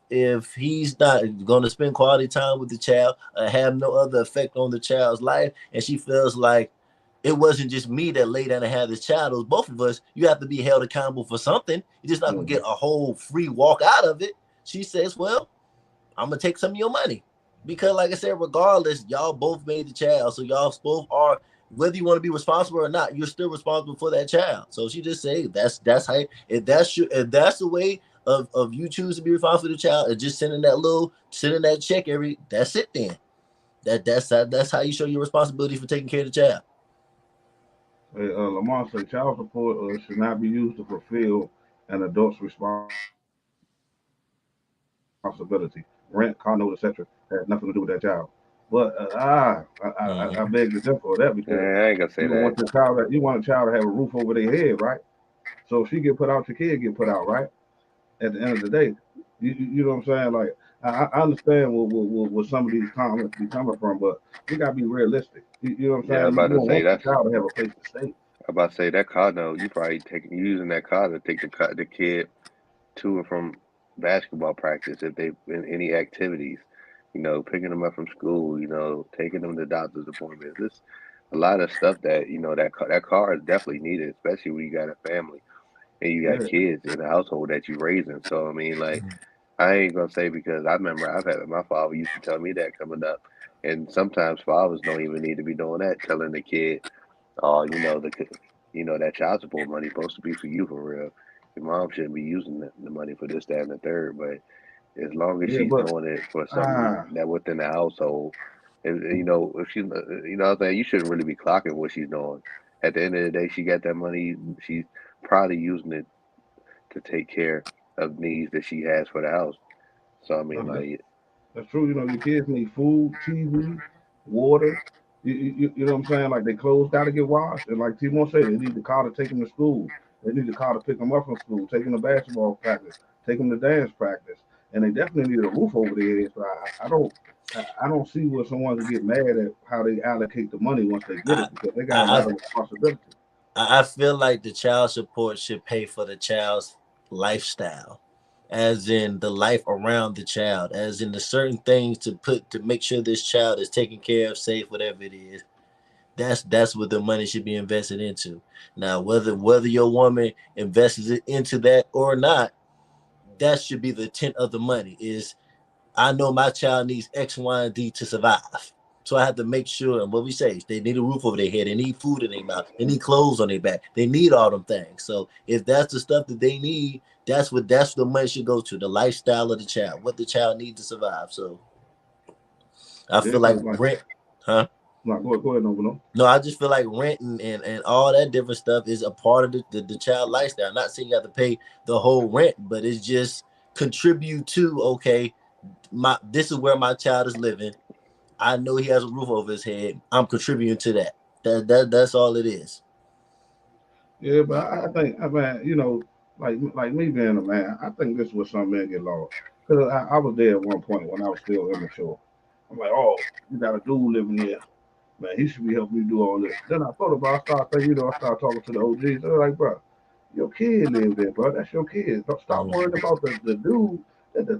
if he's not going to spend quality time with the child, have no other effect on the child's life, and she feels like it wasn't just me that laid down and had this child, it was both of us. You have to be held accountable for something. You're just not gonna get a whole free walk out of it. She says, "Well, I'm gonna take some of your money." Because, like I said, regardless, y'all both made the child, so y'all both are. Whether you want to be responsible or not, you're still responsible for that child. So she just say that's how if that's the way of you choose to be responsible for the child, and just sending that check that's it then. That's how you show your responsibility for taking care of the child. Hey, Lamar said child support should not be used to fulfill an adult's responsibility. Rent, car note, etc. has nothing to do with that child. But I beg to differ on that because I ain't gonna say that. you want a child to have a roof over their head, right? So if she get put out, your kid get put out, right? At the end of the day, you know what I'm saying? Like I understand what some of these comments be coming from, but we gotta be realistic. You know what I'm Yeah, I was saying? about You to don't say want your that's. child to have a place to stay. I about to say that car note. You probably using that car to take the kid to and from basketball practice if they in any activities. Picking them up from school. Taking them to doctor's appointments. There's a lot of stuff that that car is definitely needed, especially when you got a family and you got Yeah, kids in the household that you're raising. So I mean, like, I ain't gonna say because I remember I've had my father used to tell me that coming up, and sometimes fathers don't even need to be doing that, telling the kid, "Oh, that child support money supposed to be for you for real. Your mom shouldn't be using the money for this, that, and the third." But as long as yeah, she's but doing it for something ah, that within the household, if she's, what I'm saying, you shouldn't really be clocking what she's doing. At the end of the day, she got that money. She's probably using it to take care of needs that she has for the house. So I mean, that's like, That's true. You know, your kids need food, TV, water. You know what I'm saying? Like their clothes got to get washed. And like Timon said, they need the car to take them to school. They need the car to pick them up from school, take them to basketball practice, take them to dance practice. And they definitely need a roof over their heads. So I don't see where someone can get mad at how they allocate the money once they get I, it because they got a I lot of responsibility. I feel like the child support should pay for the child's lifestyle, as in the life around the child, as in the certain things to make sure this child is taken care of, safe, whatever it is. That's what the money should be invested into. Now, whether your woman invests it into that or not, that should be the intent of the money. Is I know my child needs X, Y, and D to survive. So I have to make sure, and what we say, they need a roof over their head, they need food in their mouth, they need clothes on their back, they need all them things. So if that's the stuff that they need, that's what the money should go to, the lifestyle of the child, what the child needs to survive. So I Yeah, feel like because rent, huh? go ahead, no. No, I just feel like rent and all that different stuff is a part of the child lifestyle. I'm not saying you have to pay the whole rent, but it's just contribute to okay, this is where my child is living. I know he has a roof over his head. I'm contributing to that. That's all it is. Yeah, but I mean, like me being a man, I think this was some men get lost. Because I was there at one point when I was still immature. I'm like, oh, you got a dude living here. Man, he should be helping you do all this. Then I thought about, I started thinking, I started talking to the OGs. They're like, bro, your kid live there, bro. That's your kid. Don't stop worrying about the dude.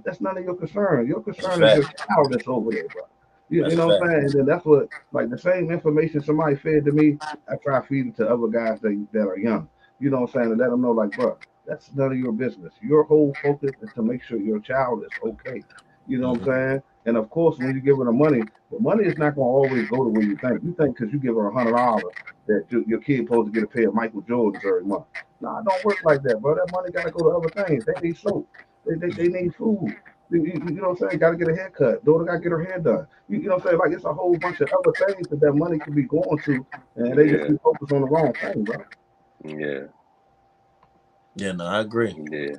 That's none of your concern. Your That's a concern is your fact. child that's over there, bro. You That's a know what I'm fact. saying? And then that's what, like the same information somebody fed to me, I try to feed it to other guys that are young. You know what I'm saying? And let them know, like, bro, that's none of your business. Your whole focus is to make sure your child is okay. You know what I'm Mm-hmm. saying? And of course, when you give her the money is not going to always go the way you think. You think because you give her $100 that your kid supposed to get a pair of Michael Jordans every month. Nah, it don't work like that, bro. That money got to go to other things. They need soap. They need food. You know what I'm saying? Got to get a haircut. Daughter got to get her hair done. You know what I'm saying? Like it's a whole bunch of other things that money could be going to, and they just yeah, be focused on the wrong thing, bro. yeah, Yeah, no, I agree. yeah.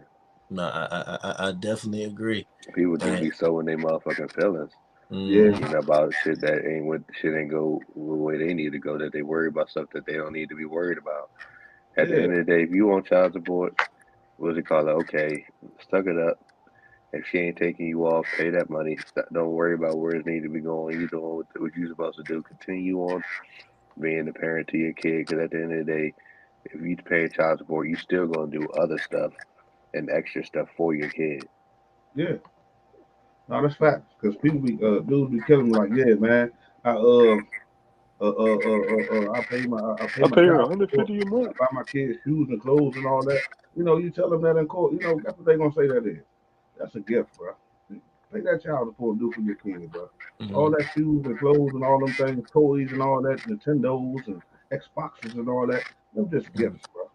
No, I definitely agree. People just And be so in their motherfucking feelings, Yeah, mm-hmm. about shit that ain't what shit ain't go the way they need to go. That they worry about stuff that they don't need to be worried about. At the yeah, end of the day, if you on child support, what's it called? Okay, stuck it up. If she ain't taking you off, pay that money. Don't worry about where it need to be going. You doing what you supposed to do. Continue on being a parent to your kid. Because at the end of the day, if you pay child support, you still gonna do other stuff and extra stuff for your kid. Yeah, no, that's facts. Because people be dudes be killing me like, yeah, man. I I pay I my pay her child support. 150 a I month. buy my kids shoes and clothes and all that. You know, you tell them that in court. You know, that's what they gonna say that is. That's a gift, bro. Pay that child support and do for your kid, bro. All Mhm. that shoes and clothes and all them things, toys and all that, Nintendos and Xboxes and all that. Them just Mhm. gifts, bro.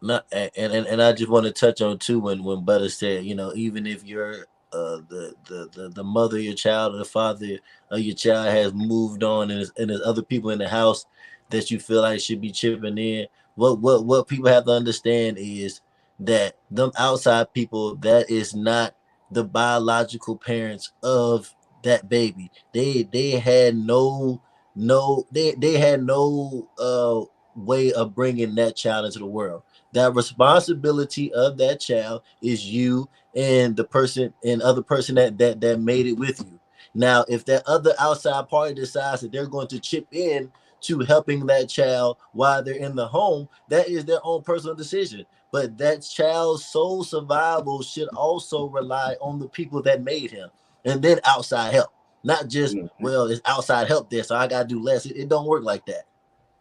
Not, and I just want to touch on too when Butter said, even if you're the mother of your child or the father of your child has moved on and there's other people in the house that you feel like should be chipping in. What people have to understand is that them outside people, that is not the biological parents of that baby. They had they had no way of bringing that child into the world. That responsibility of that child is you and the person and other person that made it with you. Now, if that other outside party decides that they're going to chip in to helping that child while they're in the home, that is their own personal decision. But that child's soul survival should also rely on the people that made him, and then outside help. Not just, Mm-hmm. well, it's outside help there, so I gotta do less. It don't work like that.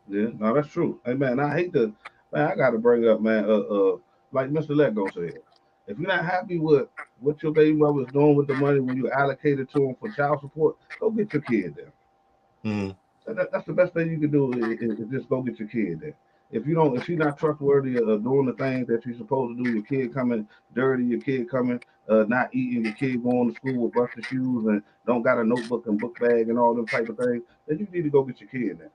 Yeah, no, that's true. Hey, man, I hate to, man, I got to bring up, man, like Mr. Leggo said, if you're not happy with what your baby mother's doing with the money when you allocate it to them for child support, go get your kid there. Mm. That's the best thing you can do is just go get your kid there. If you don't, if she's not trustworthy of doing the things that she's supposed to do, your kid coming dirty, your kid coming not eating, your kid going to school with busted shoes and don't got a notebook and book bag and all them type of things, then you need to go get your kid there.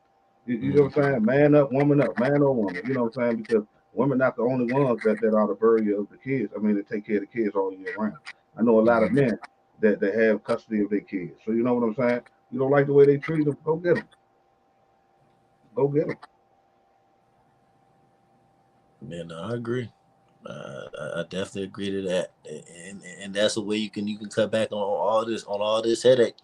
You know Mm. what I'm saying? Man up, man or woman. You know what I'm saying? Because women not the only ones that are the barrier of the kids. I mean, they take care of the kids all year round. I know a lot of Mm. men that have custody of their kids. So you know what I'm saying? You don't like the way they treat them, go get them. Go get them. Yeah, no, I agree. I definitely agree to that, and that's a way you can cut back on all this headache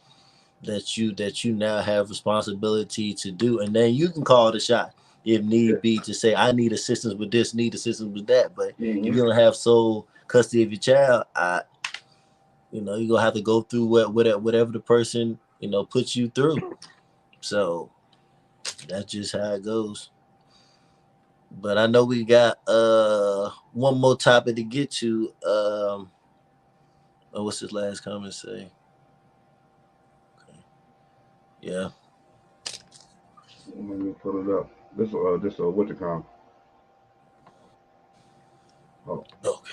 that you now have responsibility to do, and then you can call the shot if Yeah. need be to say I need assistance with this, need assistance with that. But if Mm-hmm. you don't have sole custody of your child, you're gonna have to go through whatever the person puts you through. So that's just how it goes. But I know we got one more topic to get to. What's his last comment say? Okay. Yeah. Let me put it up. This what you call? Oh, Okay.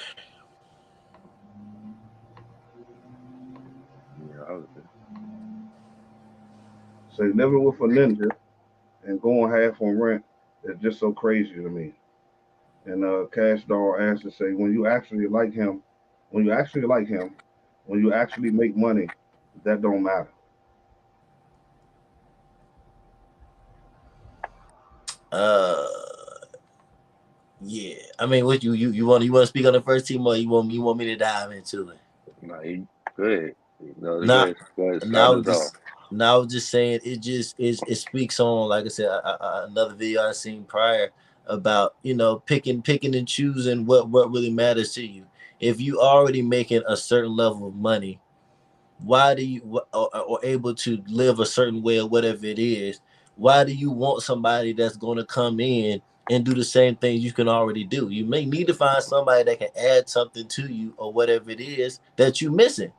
Yeah, I was say living with a ninja and going half on rent is just so crazy to me. And Cash Doll answer say, when you actually like him, when you actually like him, when you actually make money, that don't matter. Uh. Yeah. I mean, what you want to speak on the first team, or you want me to dive into it? nah, you good. No, Not. go ahead, start Now us off. now I was just saying it speaks on, like I said, another video I seen prior about picking and choosing what really matters to you. If you already making a certain level of money, why do you or able to live a certain way or whatever it is, why do you want somebody that's going to come in and do the same things you can already do? You may need to find somebody that can add something to you or whatever it is that you're missing.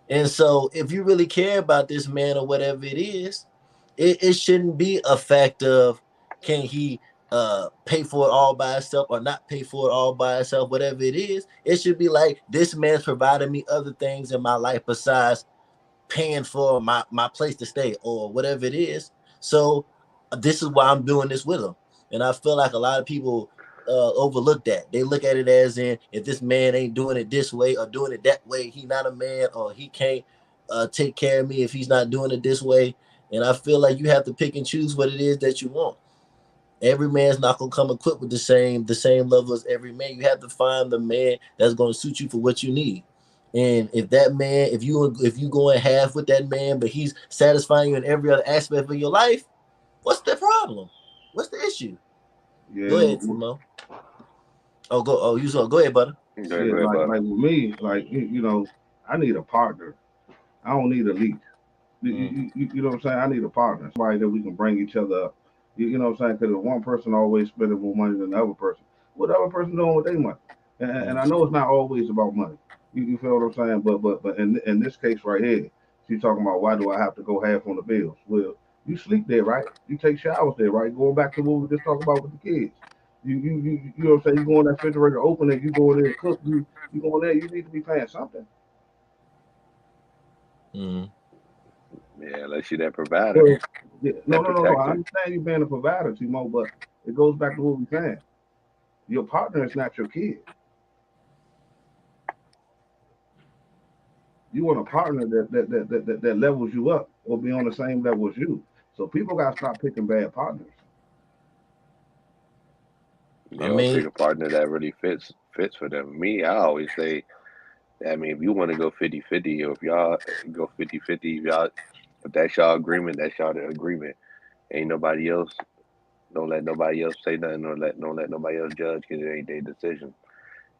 And so if you really care about this man or whatever it is, it shouldn't be a fact of can he pay for it all by himself or not pay for it all by himself, whatever it is. It should be like this man's providing me other things in my life besides paying for my place to stay or whatever it is. So this is why I'm doing this with him. And I feel like a lot of people overlook that. They look at it as in if this man ain't doing it this way or doing it that way, he not a man or he can't take care of me if he's not doing it this way. And I feel like you have to pick and choose what it is that you want. Every man's not gonna come equipped with the same level as every man. You have to find the man that's gonna suit you for what you need. And if that man, if you going half with that man, but he's satisfying you in every other aspect of your life, What's the problem? What's the issue? Yeah, Go ahead, Timo. Oh, go. Oh, you saw. Go ahead, butter. yeah, like with me, like you know, I need a partner. I don't need a leech. You know what I'm saying? I need a partner, somebody that we can bring each other up. You know what I'm saying? Because if one person always spending more money than the other person, what the other person doing with their money? And I know it's not always about money. You feel what I'm saying? But in this case right here, she's talking about why do I have to go half on the bills? Well, you sleep there, right? You take showers there, right? Going back to what we just talked about with the kids. You know what I'm saying? You go in that refrigerator, open it, you go in there and cook. You go in there, you need to be paying something. Yeah, unless you're that provider. Well, yeah, no. I protector. understand you being a provider, Timo, but it goes back to what we're saying. Your partner is not your kid. You want a partner that levels you up or be on the same level as you. So people gotta stop picking bad partners. They all pick a partner that really fits for them. Me, I always say, I mean, if you want to go 50-50, or if y'all go 50-50, if that's y'all agreement, that's y'all agreement. Ain't nobody else. Don't let nobody else say nothing, or don't let nobody else judge, because it ain't their decision.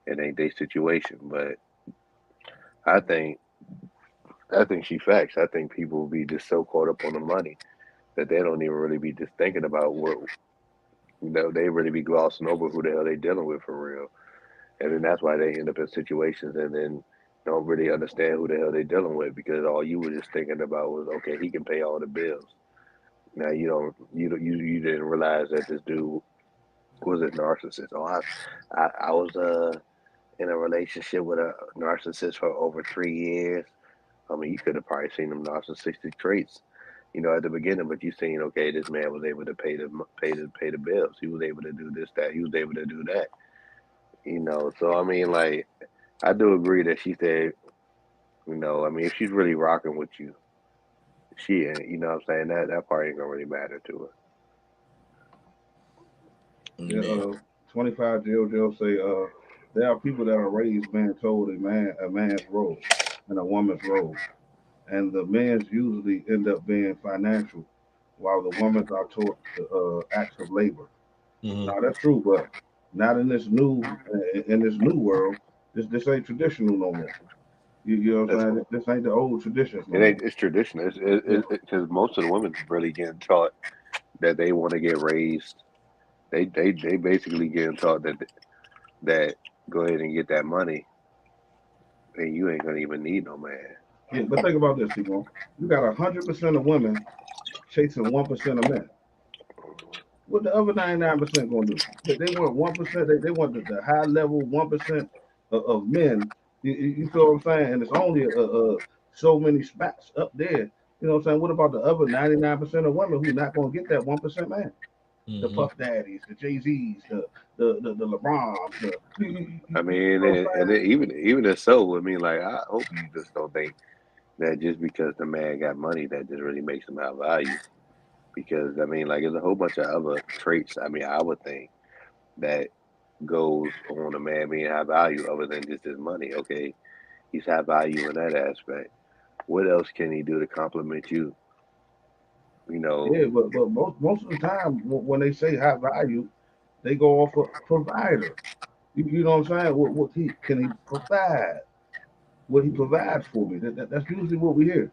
It ain't their situation. But I think she facts. I think people be just so caught up on the money that they don't even really be just thinking about what, they really be glossing over who the hell they dealing with for real. And then that's why they end up in situations and then don't really understand who the hell they dealing with, because all you were just thinking about was, okay, he can pay all the bills. Now you didn't realize that this dude was a narcissist. Oh, I was in a relationship with a narcissist for over 3 years. I mean, you could have probably seen them narcissistic traits, at the beginning, but you seen, okay, this man was able to pay the bills. He was able to do this, that. He was able to do that. So I mean, like, I do agree that she said, I mean, if she's really rocking with you, she ain't, you know what I'm saying? That part ain't gonna really matter to her. Yeah, 25 Joe say, there are people that are raised being told a man's role and a woman's role. And the men's usually end up being financial, while the women's are taught the acts of labor. Now that's true, but not in this new world. This ain't traditional no more. You know what I'm saying? This ain't the old traditions no more. It's traditional. It's because most of the women really getting taught that they want to get raised. They basically getting taught that go ahead and get that money, and you ain't gonna even need no man. Yeah, but think about this, Timo. You got 100% of women chasing 1% of men. What the other 99% gonna do? They want 1%. They want the high level 1% of men. You feel what I'm saying? And it's only so many spots up there. You know what I'm saying? What about the other 99% of women who not gonna get that 1% man? The Puff Daddies, the Jay Z's, the LeBrons. I mean, and even if so, I mean, like, I hope you just don't think that just because the man got money that just really makes him have value. Because I mean, like, there's a whole bunch of other traits. I mean, I would think that goes on a man being high value other than just his money. Okay, he's high value in that aspect. What else can he do to compliment you? Yeah, but most of the time when they say high value, they go off a provider. You know what I'm saying? What he provide? What he provides for me? That's usually what we hear.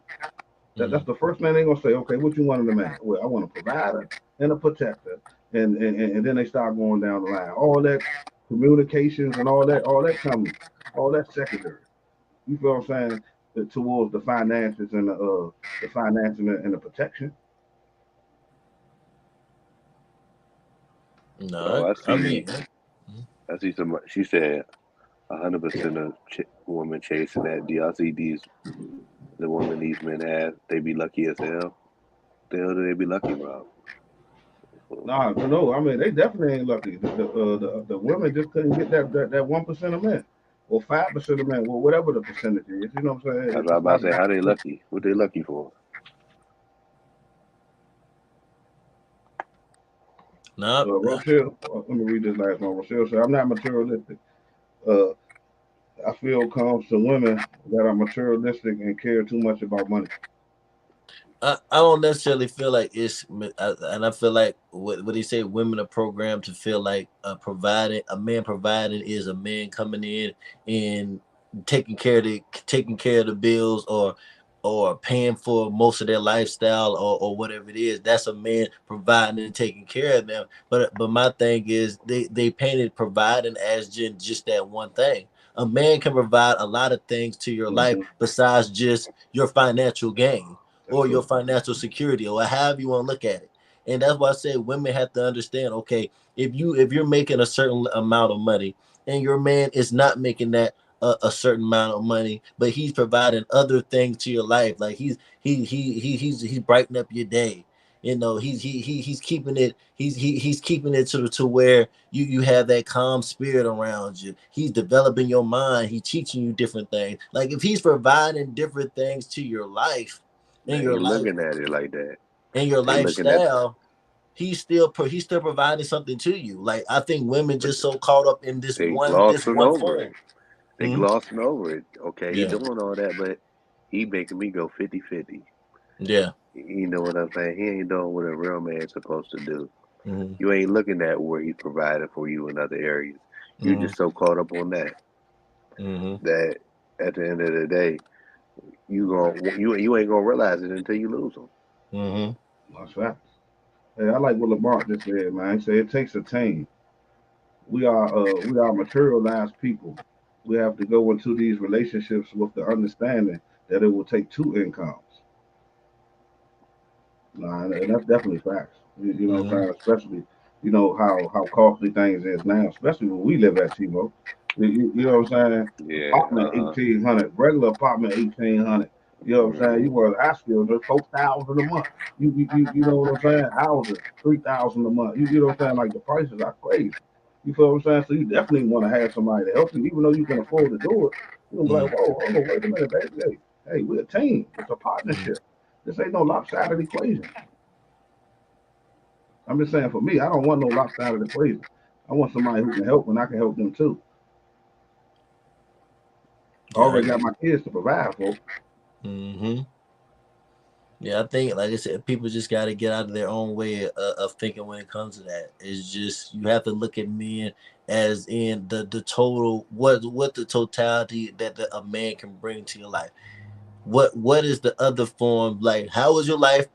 That's the first thing they're gonna say. Okay, what you want in a man? Well, I want a provider and a protector, and then they start going down the line. All that communications and all that comes, all that secondary. You feel what I'm saying? Towards the finances and the financing and the protection. No, I mean, I see some. She said 100% of women chasing that. Do y'all see the women these men have? They be lucky as hell. The hell do they be lucky about? Nah, no. I mean, they definitely ain't lucky. The women just couldn't get that 1% of men, or 5% of men, or whatever the percentage is. You know what I'm saying? That's what I'm about to say. How they lucky? What they lucky for? no. Rochelle, let me read this last one. Rochelle said, "I'm not materialistic. Uh, I feel comes to women that are materialistic and care too much about money." I don't necessarily feel like and I feel like what he say, women are programmed to feel like a man providing is a man coming in and taking care of the bills, or paying for most of their lifestyle, or whatever it is. That's a man providing and taking care of them. But my thing is, they painted providing as just that one thing. A man can provide a lot of things to your life Mm-hmm. besides just your financial gain That's or your true. financial security, or however you want to look at it. And that's why I say women have to understand, okay, if you're making a certain amount of money and your man is not making that a certain amount of money, but he's providing other things to your life, like he's brightening up your day. You know, he's keeping it, he's keeping it to where you have that calm spirit around you. He's developing your mind. He's teaching you different things. Like if he's providing different things to your life, in They your ain't life, looking at it like that. in your They looking at, lifestyle, he's still providing something to you. Like I think women but just so caught up in they this glossing one over it. form. They Hmm. glossing over it. Okay, he Yeah, doing all that, but he making me go 50-50. yeah. You know what I'm saying? He ain't doing what a real man's supposed to do. Hmm. You ain't looking at where he's providing for you in other areas. You Hmm. just so caught up on that Hmm. that at the end of the day, you ain't gonna realize it until you lose them. Hmm. That's facts. Hey, I like what Lamont just said, man. He said it takes a team. We are materialized people. We have to go into these relationships with the understanding that it will take two incomes. Nah, and that's definitely facts. You know what Hmm. I'm saying? Especially, you know how costly things is now, especially where we live at, Timo. You know what I'm saying? Yeah. Apartment 1800, regular apartment 1800. You know what I'm saying? You Hmm. were I still just 4,000 a month. You know what I'm saying? Houses 3,000 a month. You know what I'm saying? Like the prices are crazy. You feel what I'm saying? So you definitely want to have somebody to help you, even though you can afford to do it. You're gonna be like, whoa, hold on, wait a minute, baby. Hey, we're a team. It's a partnership. This ain't no lopsided equation. I'm just saying for me, I don't want no lopsided equation. I want somebody who can help and I can help them too. I Yeah, I already got agree. my kids to provide for. Hmm. Yeah, I think, like I said, people just got to get out of their own way of thinking when it comes to that. It's just you have to look at men as in the total, what the totality that a man can bring to your life. What is the other form, like? How was your life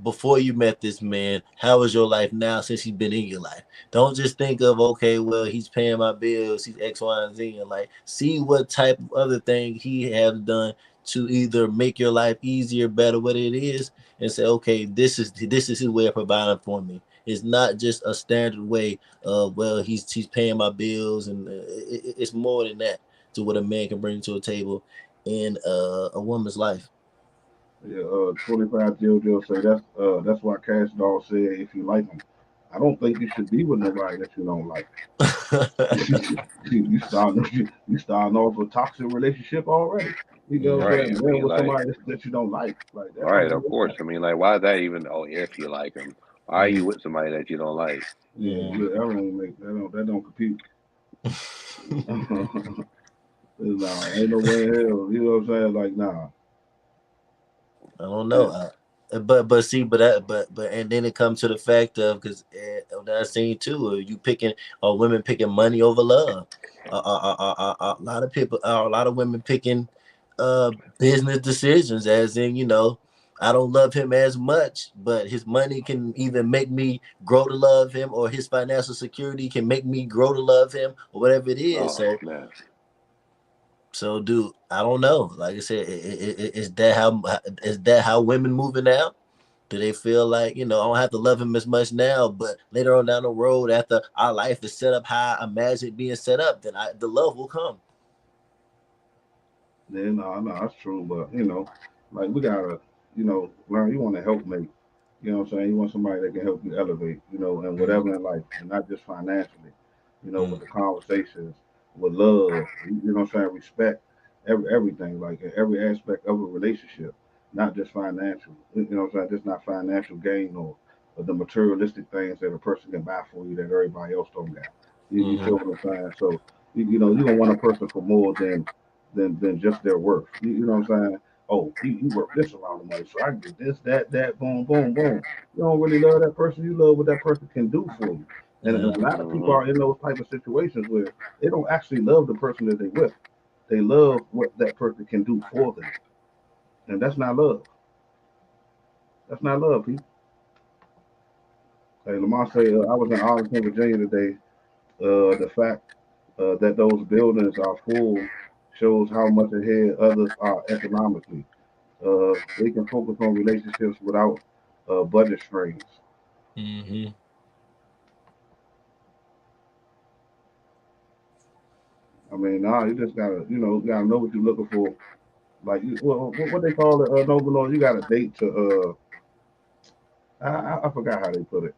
before you met this man? How is your life now since he's been in your life? Don't just think of, okay, well, he's paying my bills, he's X, Y, and Z, and like see what type of other thing he has done to either make your life easier, better, what it is, and say, okay, this is his way of providing for me. It's not just a standard way of, well, he's paying my bills, and it's more than that to what a man can bring to a table in a woman's life. Yeah, 25 JoJo say that's why Cash Doll said if you like them. I don't think you should be with nobody that you don't like. You starting off a toxic relationship already. You know what Mhm. I'm Right. saying? I Then mean, with like, somebody that you don't like that don't right. make Of no course. sense. I mean, like, why is that even? Oh, if you like them, why are you Mhm. with somebody that you don't like? Yeah, Mhm. yeah, that don't compute. Nah, ain't no way in hell. You know what I'm saying? Like, nah. I don't Yeah, know. But see, and then it comes to the fact of, because that I seen too. You picking, or women picking money over love. A lot of people, a lot of women picking business decisions, as in, I don't love him as much, but his money can either make me grow to love him, or his financial security can make me grow to love him, or whatever it is. Oh So snap! dude, I don't know. Like I said, is that how women moving now? Do they feel like, I don't have to love him as much now, but later on down the road, after our life is set up how I imagine it being set up, then the love will come. yeah, no, that's true. But like we gotta, learn. You want to help mate. You know what I'm saying? You want somebody that can help you elevate. And Mm-hmm. whatever in life, and not just financially. With Mm-hmm. the conversations, with love. You know what I'm saying? Respect, everything, like in every aspect of a relationship, not just financial. You know what I'm saying? Just not financial gain or the materialistic things that a person can buy for you that everybody else don't got. You Mm-hmm. feel what I'm saying? So you don't want a person for more than just their worth. You know what I'm saying? oh, he worked this amount of money, so I can get this, that, boom, boom, boom. You don't really love that person. You love what that person can do for you. And a lot of people are in those type of situations where they don't actually love the person that they with. They love what that person can do for them, and that's not love. That's not love, people. Hey, Lamar say I was in Arlington, Virginia today. The fact that those buildings are full shows how much ahead others are economically. They can focus on relationships without budget strains. Mm-hmm. I mean, nah, you just gotta, gotta know what you're looking for. Like, what they call it, Noble, you got to date to, I forgot how they put it.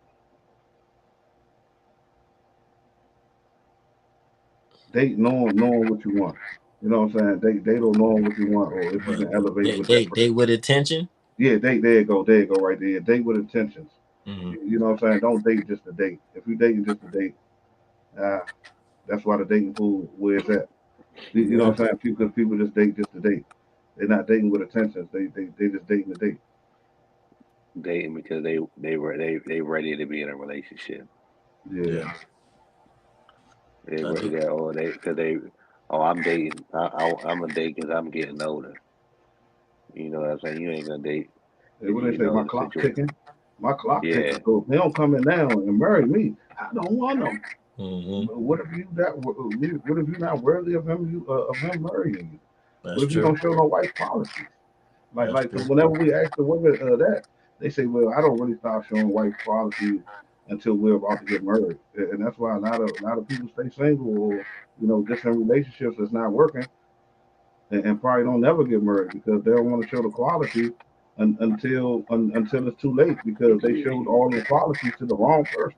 Date knowing what you want. You know what I'm saying? Date on knowing what you want, or if you can elevate with that person. Date with attention. Yeah, date. There you go, right there. Date with intentions. Mm-hmm. You know what I'm saying? Don't date just to date. If you dating just to date, that's why the dating pool where it's at. You know what I'm saying? People just date just to date. They're not dating with intentions. They just dating to date. Dating because they ready to be in a relationship. Yeah. They because they I'm dating. I'm a date because I'm getting older. You know what I'm saying? You ain't gonna date. What they You say? know My the clock situation. ticking. My clock Yeah. ticking. So if they don't come in now and marry me, I don't want them. Mm-hmm. What if you that? What if you're not worthy of him? Of him marrying you? That's What if you true. don't show no wife policies? That's Because true. whenever we ask the women that, they say, well, I don't really start showing wife policies until we're about to get married, and that's why a lot of people stay single or just in relationships that's not working, and probably don't never get married because they don't want to show the quality until it's too late because they showed all the qualities to the wrong person.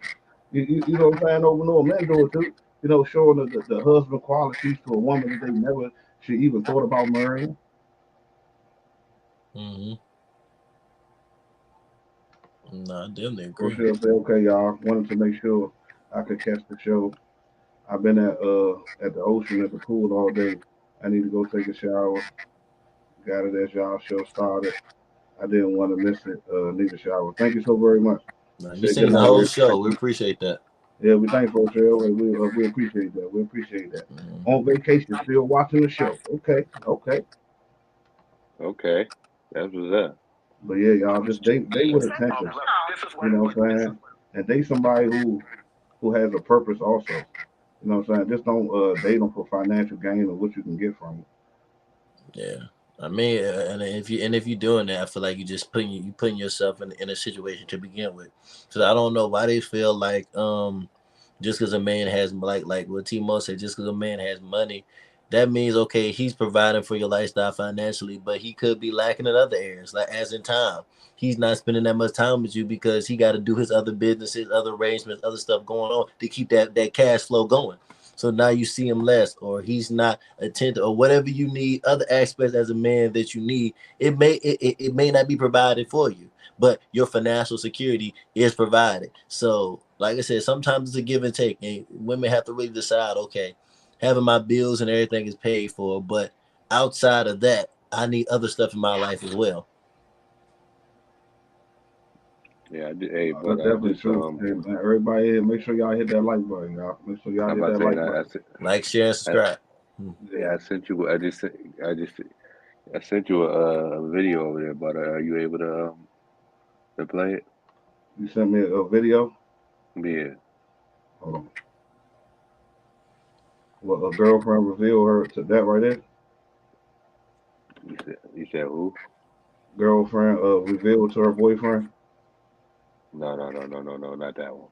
You know what I'm saying? Over no men do it too. Showing the husband qualities to a woman that they never should even thought about marrying. Mm-hmm. No, I definitely So agree. she'll say, okay, y'all, wanted to make sure I could catch the show. I've been at the ocean at the pool all day. I need to go take a shower. Got it as y'all show started. I didn't want to miss it. Need a shower. Thank you so very much. No, you Say good seen the night, whole everybody. show. We appreciate that. Yeah, we thanks for Cheryl. We appreciate that. We appreciate that. Mm-hmm. On vacation, still watching the show. Okay, okay. Okay. That's what's up. But yeah, y'all just they with intentions. You know what I'm saying? And they somebody who has a purpose also. You know what I'm saying? Just don't date them for financial gain or what you can get from it. Yeah. I mean, and if you're doing that, I feel like you putting yourself in a situation to begin with. So I don't know why they feel like just because a man has like what Timo said, just because a man has money, that means okay, he's providing for your lifestyle financially, but he could be lacking in other areas, like as in time. He's not spending that much time with you because he got to do his other businesses, other arrangements, other stuff going on to keep that cash flow going. So now you see him less, or he's not attentive, or whatever you need, other aspects as a man that you need. It may not be provided for you, but your financial security is provided. So, like I said, sometimes it's a give and take, and women have to really decide. Okay, having my bills and everything is paid for, but outside of that, I need other stuff in my life as well. Yeah. Hey, That's but definitely just true. Hey, man, everybody, make sure y'all hit that like button, y'all. Make sure y'all I'm hit about that to say like that button. Like, share, and I, subscribe. yeah, Yeah. I sent you. I sent you a video over there, but are you able to play it? You sent me a video. Yeah. Hold on. Well, a girlfriend revealed her to that right there. You said who? Girlfriend revealed to her boyfriend. No, not that one.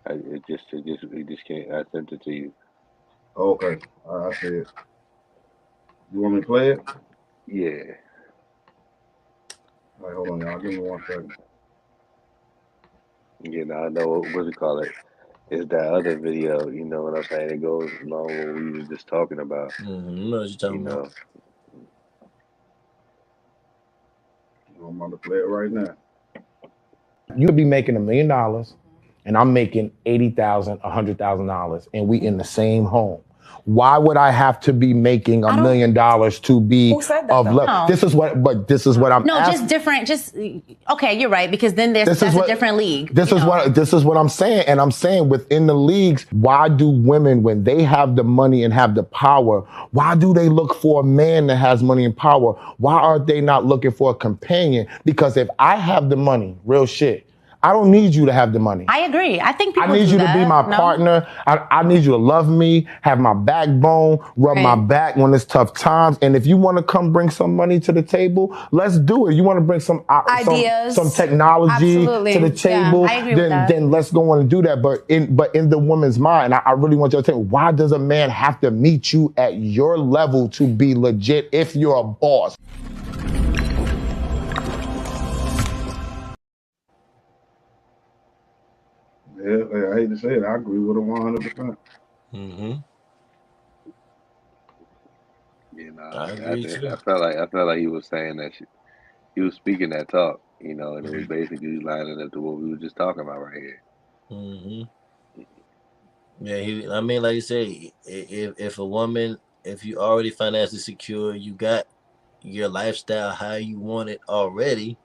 It just can't. I sent it to you. Oh, okay, I see it. You want me to play it? Yeah. All right, hold on, y'all. Give me 1 second. You know, I know what you call it. It's that other video. You know what I'm saying? It goes along with what we was just talking about. Mm-hmm. You know what you're You talking about. know. I'm about to play it right now. You could be making $1 million and I'm making $80,000, $100,000, and we in the same home. Why would I have to be making $1 million to be Who said that, of though? love? No. This is what I'm No, asking. just different. Okay, you're right, because then that's a different league. This is what I'm saying, and I'm saying within the leagues, why do women, when they have the money and have the power, why do they look for a man that has money and power? Why are they not looking for a companion? Because if I have the money, real shit, I don't need you to have the money. I agree. I think people I need do you that. to be my partner. I need you to love me, have my backbone, rub my back when it's tough times. And if you want to come bring some money to the table, let's do it. You want to bring some ideas, some technology to the table, I agree with that. then let's go on and do that. But in the woman's mind, I really want you to think, why does a man have to meet you at your level to be legit if you're a boss? Yeah, I hate to say it, I agree with him 100%. Mm-hmm. You know, I agree too. I felt like he was saying that he was speaking that talk, you know, and it was basically lining up to what we were just talking about right here. Mm-hmm. Yeah, I mean, like you say, if a woman, if you already financially secure, you got your lifestyle how you want it already,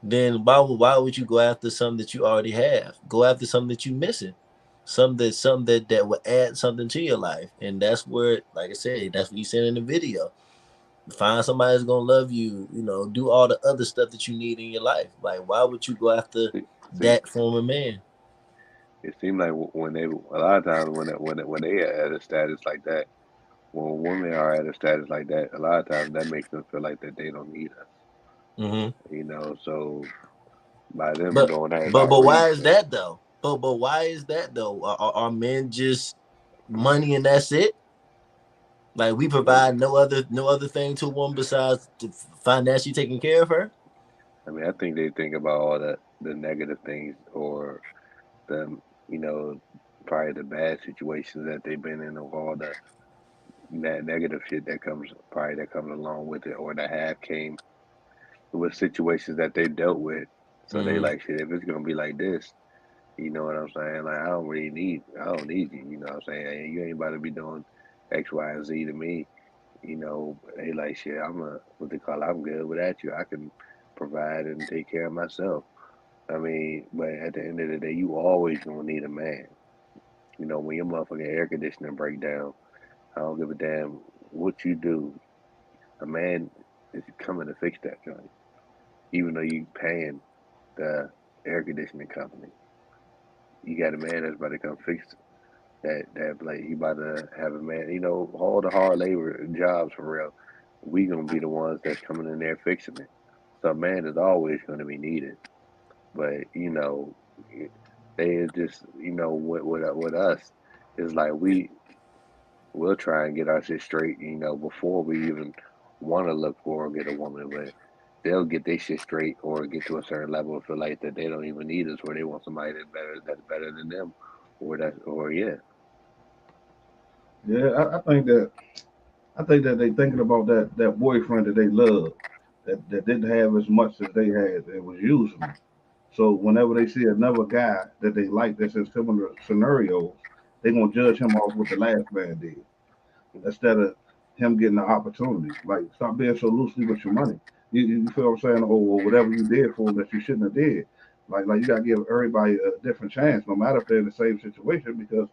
then why would you go after something that you already have? Go after something that you're missing, something that will add something to your life, and that's where, like I said, that's what you said in the video. Find somebody that's gonna love you. You know, do all the other stuff that you need in your life. Like, why would you go after that form of man? It seemed like when they, a lot of times when they are at a status like that, when women are at a status like that, a lot of times that makes them feel like that they don't need us. Mm-hmm. You know, so by them But going that why route, is that though? But why is that though? Are men just money and that's it? Like, we provide no other thing to a woman besides financially taking care of her? I mean, I think they think about all the negative things or the, you know, probably the bad situations that they've been in, or all the negative shit that comes along with it, or that have came with situations that they dealt with. So they like, shit, if it's gonna be like this, you know what I'm saying? Like, I don't need you. You know what I'm saying? Hey, you ain't about to be doing X, Y, and Z to me. You know, they like, shit, I'm good without you. I can provide and take care of myself. I mean, but at the end of the day, you always gonna need a man. You know, when your motherfucking air conditioning break down, I don't give a damn what you do. A man is coming to fix that joint, even though you paying the air conditioning company. You got a man that's about to come fix that like you about to have a man, you know, all the hard labor jobs for real. We gonna be the ones that's coming in there fixing it. So a man is always gonna be needed. But you know, they just, you know, with us, it's like we'll try and get our shit straight, you know, before we even want to look for or get a woman. But they'll get their shit straight or get to a certain level and feel like that they don't even need us, or they want somebody that's better than them, or yeah. Yeah, I think that they thinking about that boyfriend that they love, that didn't have as much as they had and was using them. So whenever they see another guy that they like that's in similar scenarios, they gonna judge him off what the last man did instead of him getting the opportunity. Like, stop being so loosely with your money. You feel what I'm saying? Or whatever you did for him that you shouldn't have did. Like you gotta give everybody a different chance, no matter if they're in the same situation, because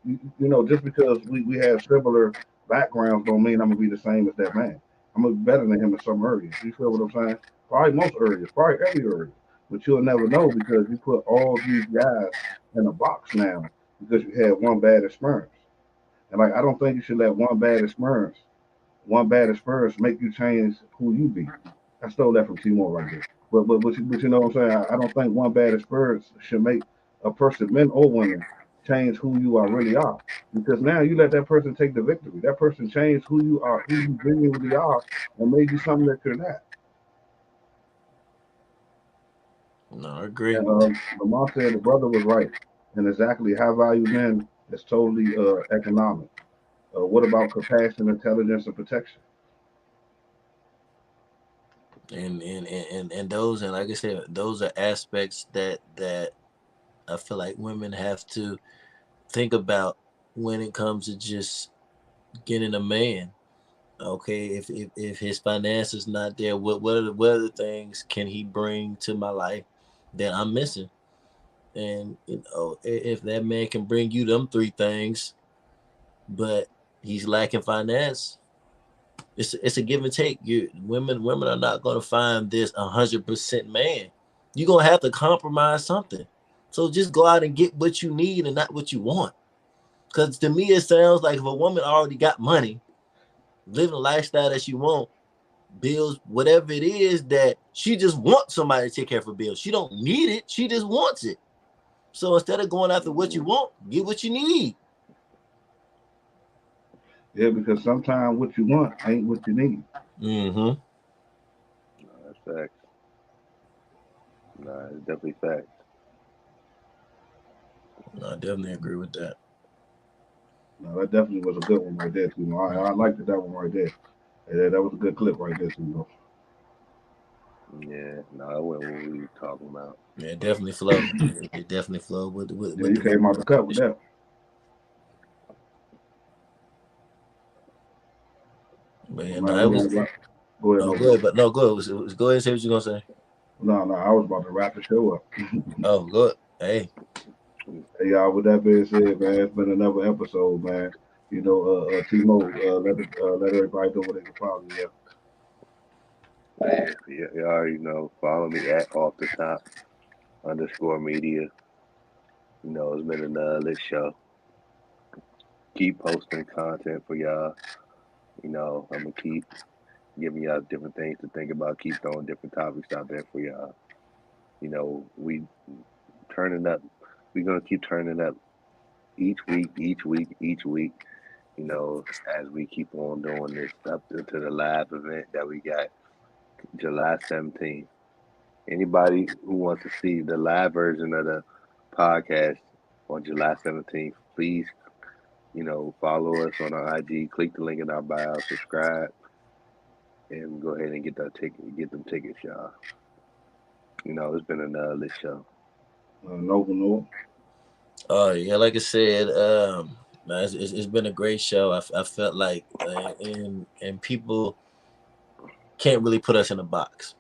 you know, just because we have similar backgrounds don't mean I'm gonna be the same as that man. I'm gonna be better than him in some areas. You feel what I'm saying? Probably most areas, probably every area. But you'll never know because you put all these guys in a box now because you had one bad experience. And like, I don't think you should let one bad experience make you change who you be. I stole that from Timor right there. But you know what I'm saying? I don't think one bad experience should make a person, men or women, change who you are really are. Because now you let that person take the victory. That person changed who you are, who you genuinely are, and made you something that you're not. No, I agree. And Lamar said the brother was right. And exactly, high value men is totally economic. What about compassion, intelligence, and protection? And those, and like I said, those are aspects that I feel like women have to think about when it comes to just getting a man. Okay, if his finances not there, what other things can he bring to my life that I'm missing? And if that man can bring you them three things, but he's lacking finance, it's a give and take. Women are not going to find this 100% man. You're gonna have to compromise something. So just go out and get what you need and not what you want. Because to me, it sounds like if a woman already got money, living a lifestyle that she want, bills, whatever it is, that she just wants somebody to take care of her bills. She don't need it. She just wants it. So instead of going after what you want, get what you need. Yeah, because sometimes what you want ain't what you need. Mm-hmm. No, that's facts. Nah, it's definitely facts. I definitely agree with that. No, that definitely was a good one right there, too. I liked that one right there. Yeah, that was a good clip right there, too. Yeah, no, that wasn't what we were talking about. Yeah, it definitely flowed. It definitely flowed with Yeah, you came out the cut with that. But yeah, Man, no, it was. go ahead. No, go ahead, but no, go ahead. Go ahead and say what you're gonna say. No, I was about to wrap the show up. Oh, good. Hey. Hey, y'all, with that being said, man, it's been another episode, man. You know, Timo, let everybody know what they can follow you. Yeah, you already know. Follow me at off the top _media. You know, it's been another lit show. Keep posting content for y'all. You know, I'm gonna keep giving y'all different things to think about. Keep throwing different topics out there for y'all. You know, we turning up. We're gonna keep turning up each week, each week, each week. You know, as we keep on doing this up to the live event that we got July 17th. Anybody who wants to see the live version of the podcast on July 17th, please, you know, follow us on our IG, click the link in our bio, subscribe, and go ahead and get that ticket, get them tickets, y'all. You know, it's been another lit show. No. Yeah, like I said, man, it's been a great show. I felt like, and people can't really put us in a box.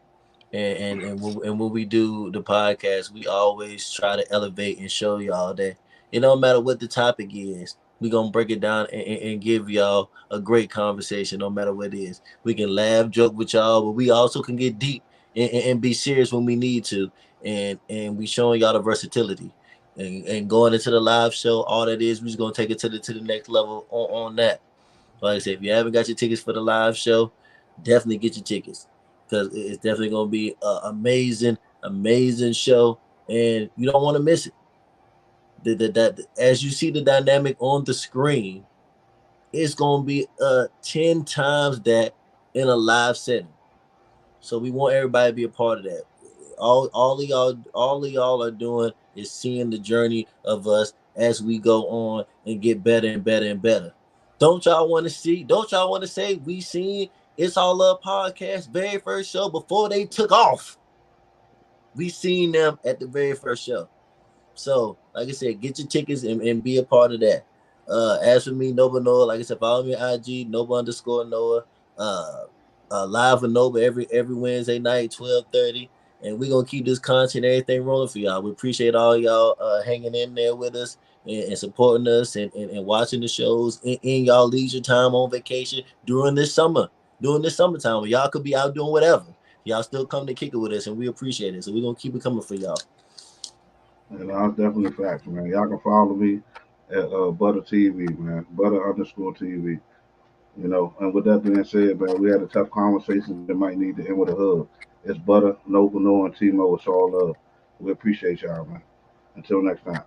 And when we do the podcast, we always try to elevate and show y'all that it don't matter what the topic is. We gonna break it down and give y'all a great conversation, no matter what it is. We can laugh, joke with y'all, but we also can get deep and be serious when we need to. And we showing y'all the versatility. And going into the live show, all that is, we just gonna take it to the next level on that. Like I said, if you haven't got your tickets for the live show, definitely get your tickets because it's definitely going to be an amazing show, and you don't want to miss it. That as you see the dynamic on the screen, it's going to be 10 times that in a live setting. So we want everybody to be a part of that. All of y'all are doing is seeing the journey of us as we go on and get better and better and better. Don't y'all want to see? Don't y'all want to say we seen It's All Love podcast very first show before they took off? We seen them at the very first show. So, like I said, get your tickets and be a part of that. As for me, Nova Noah, like I said, follow me on IG, Nova_Noah. Live with Nova every Wednesday night, 12:30. And we're gonna keep this content, everything rolling for y'all. We appreciate all y'all hanging in there with us and supporting us and watching the shows in y'all leisure time on vacation during this summertime when y'all could be out doing whatever. Y'all still come to kick it with us, and we appreciate it. So we're gonna keep it coming for y'all. And that's definitely facts, man. Y'all can follow me at Butter TV, man. Butter_TV. You know, and with that being said, man, we had a tough conversation that might need to end with a hug. It's Butter, Nova, Noah, and Timo. It's all love. We appreciate y'all, man. Until next time.